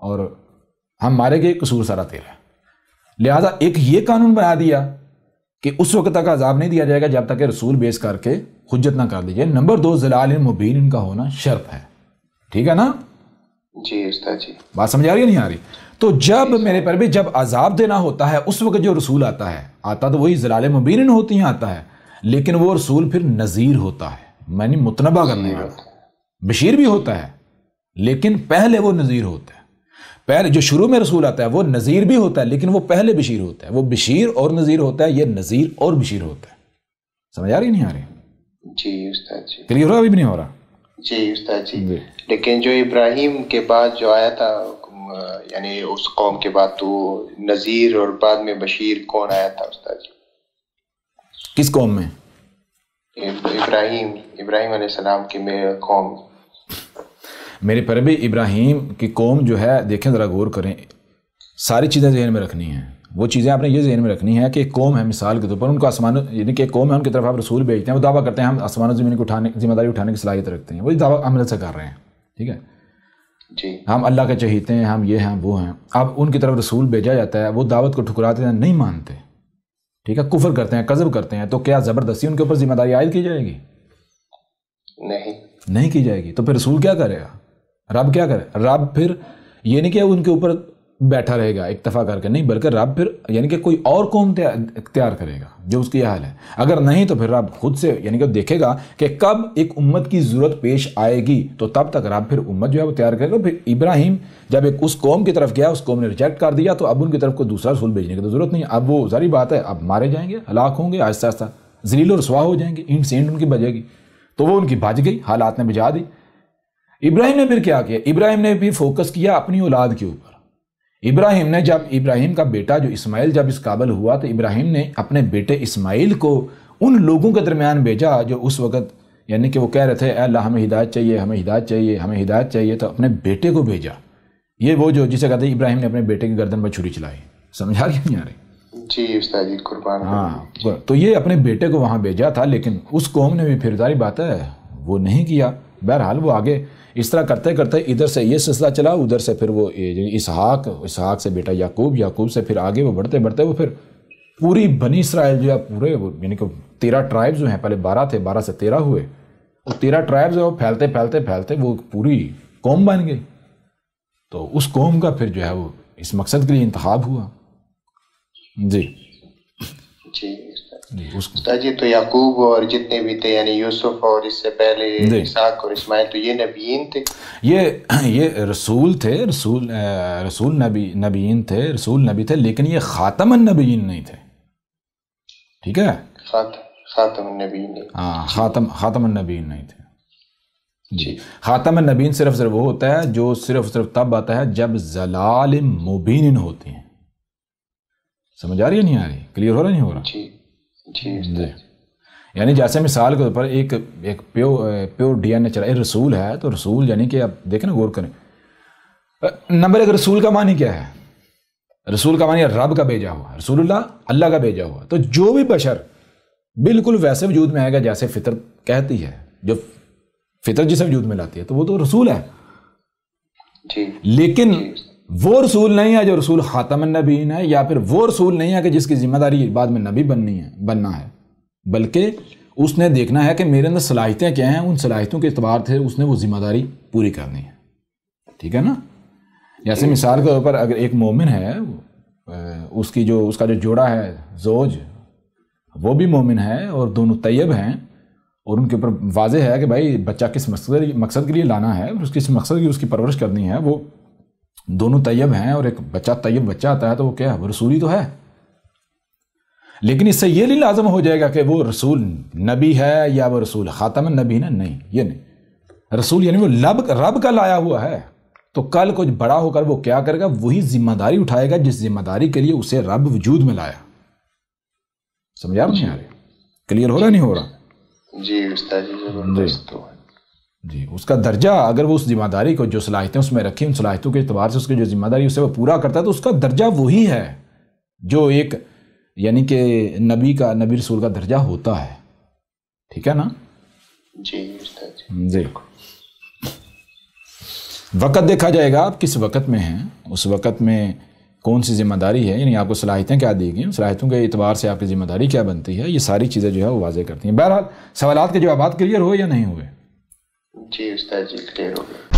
اور ہم مارے گئے، قصور سارا تیرا۔ لہذا ایک یہ قانون بنا دیا کہ اس وقت تک عذاب نہیں دیا جائے گا جب تک کہ رسول بیس کر کے حجت نہ کر دیجیے۔ نمبر 2، ضلال مبین ان کا ہونا شرط ہے، ٹھیک ہے نا؟ جی استاد جی، بات سمجھ آ رہی ہے نہیں آ رہی؟ تو جب میرے پر بھی جب عذاب دینا ہوتا ہے اس وقت جو رسول آتا تو وہی ضلال مبین ہوتی ہیں آتا ہے، لیکن وہ رسول پھر نذیر ہوتا ہے، یعنی متنبہ کرنے کا۔ بشیر بھی ہوتا ہے لیکن پہلے وہ نذیر ہوتا ہے۔ پہلے جو شروع میں رسول آتا ہے وہ نذیر بھی ہوتا ہے لیکن وہ پہلے بشیر ہوتا ہے۔ وہ بشیر اور نذیر ہوتا ہے، یہ نذیر اور بشیر ہوتا ہے۔ سمجھ آ رہی نہیں آ رہی؟ جی استاد جی، کلیئر ہو رہا؟ ابھی بھی نہیں ہو رہا؟ جی استاد جی۔ لیکن جو ابراہیم کے بعد جو آیا تھا، یعنی اس قوم کے بعد، تو نذیر اور بعد میں بشیر کون آیا تھا استاد جی؟ کس قوم میں؟ ابراہیم علیہ السلام کی قوم۔ میرے پر بھی ابراہیم کی قوم جو ہے، دیکھیں ذرا غور کریں، ساری چیزیں ذہن میں رکھنی ہیں۔ وہ چیزیں آپ نے یہ ذہن میں رکھنی ہے کہ ایک قوم ہے، مثال کے طور پر ان کو آسمان، یعنی کہ ایک قوم ہے، ان کی طرف آپ رسول بھیجتے ہیں، وہ دعویٰ کرتے ہیں ہم آسمان و زمین کو ذمہ داری اٹھانے کی صلاحیت رکھتے ہیں، وہی دعویٰ عمل سے کر رہے ہیں، ٹھیک ہے جی، ہم اللہ کے چہیتے ہیں، ہم یہ ہیں وہ ہیں۔ اب ان کی طرف رسول بھیجا جاتا ہے، وہ دعوت کو ٹھکراتے ہیں، نہیں مانتے، ٹھیک ہے، کفر کرتے ہیں، کذب کرتے ہیں، تو کیا زبردستی ان کے اوپر ذمہ داری عائد کی جائے گی؟ نہیں کی جائے گی۔ تو پھر رسول کیا کرے گا؟ رب کیا کرے؟ رب پھر یہ نہیں کہ ان کے اوپر بیٹھا رہے گا اکتفا کر کے، نہیں، بلکہ رب پھر یعنی کہ کوئی اور قوم اختیار کرے گا جو اس کی حال ہے۔ اگر نہیں تو پھر رب خود سے یعنی کہ دیکھے گا کہ کب ایک امت کی ضرورت پیش آئے گی، تو تب تک رب پھر امت جو ہے وہ تیار کرے گا۔ پھر ابراہیم جب ایک اس قوم کی طرف گیا، اس قوم نے ریجیکٹ کر دیا، تو اب ان کی طرف کوئی دوسرا رسول بھیجنے کی تو ضرورت نہیں ہے۔ اب وہ ظاہری بات ہے، اب مارے جائیں گے، ہلاک ہوں گے، آہستہ آہستہ ذلیل و رسوا ہو جائیں گے، اینٹ سینٹ ان کی بجے گی، تو وہ ان کی بج گئی، حالات نے بجا دی۔ ابراہیم نے پھر کیا کیا؟ ابراہیم نے بھی فوکس کیا اپنی اولاد کے اوپر۔ ابراہیم کا بیٹا جو اسماعیل جب اس قابل ہوا تو ابراہیم نے اپنے بیٹے اسماعیل کو ان لوگوں کے درمیان بھیجا جو اس وقت یعنی کہ وہ کہہ رہے تھے اے اللہ ہمیں ہدایت چاہیے، ہمیں ہدایت چاہیے، ہمیں ہدایت چاہیے، تو اپنے بیٹے کو بھیجا۔ یہ وہ جو جسے کہتے ہیں ابراہیم نے اپنے بیٹے کی گردن پر چھری چلائی۔ سمجھا رہی نہیں آ رہی؟ جی استاد جی، قربان۔ ہاں، تو یہ اپنے بیٹے کو وہاں بھیجا تھا، لیکن اس قوم نے بھی پھر ظاہری بات ہے وہ نہیں کیا۔ بہرحال وہ آگے اس طرح کرتے کرتے ادھر سے یہ سلسلہ چلا، ادھر سے پھر وہ اسحاق سے بیٹا یعقوب سے پھر آگے وہ بڑھتے بڑھتے وہ پھر پوری بنی اسرائیل جو ہے پورے یعنی کہ 13 ٹرائبز جو ہیں، پہلے 12 تھے، 12 سے 13 ہوئے، وہ 13 ٹرائبز وہ پھیلتے وہ پوری قوم بن گئی۔ تو اس قوم کا پھر جو ہے وہ اس مقصد کے لیے انتخاب ہوا۔ جی استاد جی، تو یعقوب اور جتنے بھی تھے، یعنی یوسف اور اس سے پہلے اسحاق اور اسماعیل، تو یہ نبیین تھے؟ یہ رسول تھے، رسول نبیین تھے، رسول نبی تھے، لیکن یہ خاتم النبیین نہیں تھے، ٹھیک ہے؟ خاتم النبیین نہیں، ہاں، خاتم النبیین نہیں تھے جی۔ خاتم النبیین صرف وہ ہوتا ہے جو صرف تب آتا ہے جب ضلال مبین ہوتی ہیں۔ سمجھ آ رہی ہے نہیں آ رہی؟ کلیئر ہو رہا نہیں ہو رہا؟ جی، یعنی جیسے مثال کے طور پر ایک پیور ڈی این اے چلا رسول ہے، تو رسول یعنی کہ آپ دیکھیں نا، غور کریں۔ نمبر ایک، رسول کا معنی کیا ہے؟ رسول کا معنی رب کا بھیجا ہوا، رسول اللہ کا بھیجا ہوا۔ تو جو بھی بشر بالکل ویسے وجود میں آئے گا جیسے فطرت کہتی ہے، جو فطرت جسے وجود میں لاتی ہے، تو وہ تو رسول ہے۔ لیکن وہ رسول نہیں ہے جو رسول خاتم النبیین ہے، یا پھر وہ رسول نہیں ہے کہ جس کی ذمہ داری بعد میں نبی بننا ہے، بلکہ اس نے دیکھنا ہے کہ میرے اندر صلاحیتیں کیا ہیں، ان صلاحیتوں کے اعتبار سے اس نے وہ ذمہ داری پوری کرنی ہے. ٹھیک ہے نا؟ جیسے مثال کے طور پر اگر ایک مومن ہے، اس کا جو جوڑا ہے زوج، وہ بھی مومن ہے اور دونوں طیب ہیں، اور ان کے اوپر واضح ہے کہ بھائی بچہ کس مقصد کے لیے لانا ہے، اس کس مقصد کی اس کی پرورش کرنی ہے، وہ دونوں طیب ہیں، اور ایک بچہ طیب بچہ آتا ہے تو وہ کیا ہے، وہ رسولی تو ہے. لیکن اس سے یہ نہیں لازم ہو جائے گا کہ وہ رسول نبی ہے یا وہ رسول خاتم النبی ہے. نہیں، یہ نہیں. رسول یعنی وہ رب کا لایا ہوا ہے، تو کل کچھ بڑا ہو کر وہ کیا کرے گا، وہی ذمہ داری اٹھائے گا جس ذمہ داری کے لیے اسے رب وجود میں لایا. سمجھا نہیں آ رہی؟ کلیئر ہو رہا نہیں ہو رہا؟ جی استاد جی. اس کا درجہ، اگر وہ اس ذمہ داری کو جو صلاحیتیں اس میں رکھی، ان صلاحیتوں کے اعتبار سے اس کی جو ذمہ داری اسے وہ پورا کرتا ہے، تو اس کا درجہ وہی ہے جو ایک یعنی کہ نبی رسول کا درجہ ہوتا ہے. ٹھیک ہے نا؟ جی. وقت دیکھا جائے گا آپ کس وقت میں ہیں، اس وقت میں کون سی ذمہ داری ہے، یعنی آپ کو صلاحیتیں کیا دی گئی، صلاحیتوں کے اعتبار سے آپ کی ذمہ داری کیا بنتی ہے، یہ ساری چیزیں جو ہے وہ واضح کرتی ہیں. بہرحال سوالات کے جوابات کلیئر ہوئے یا نہیں ہوئے؟ جی استاد جی کلیئر ہو گئے.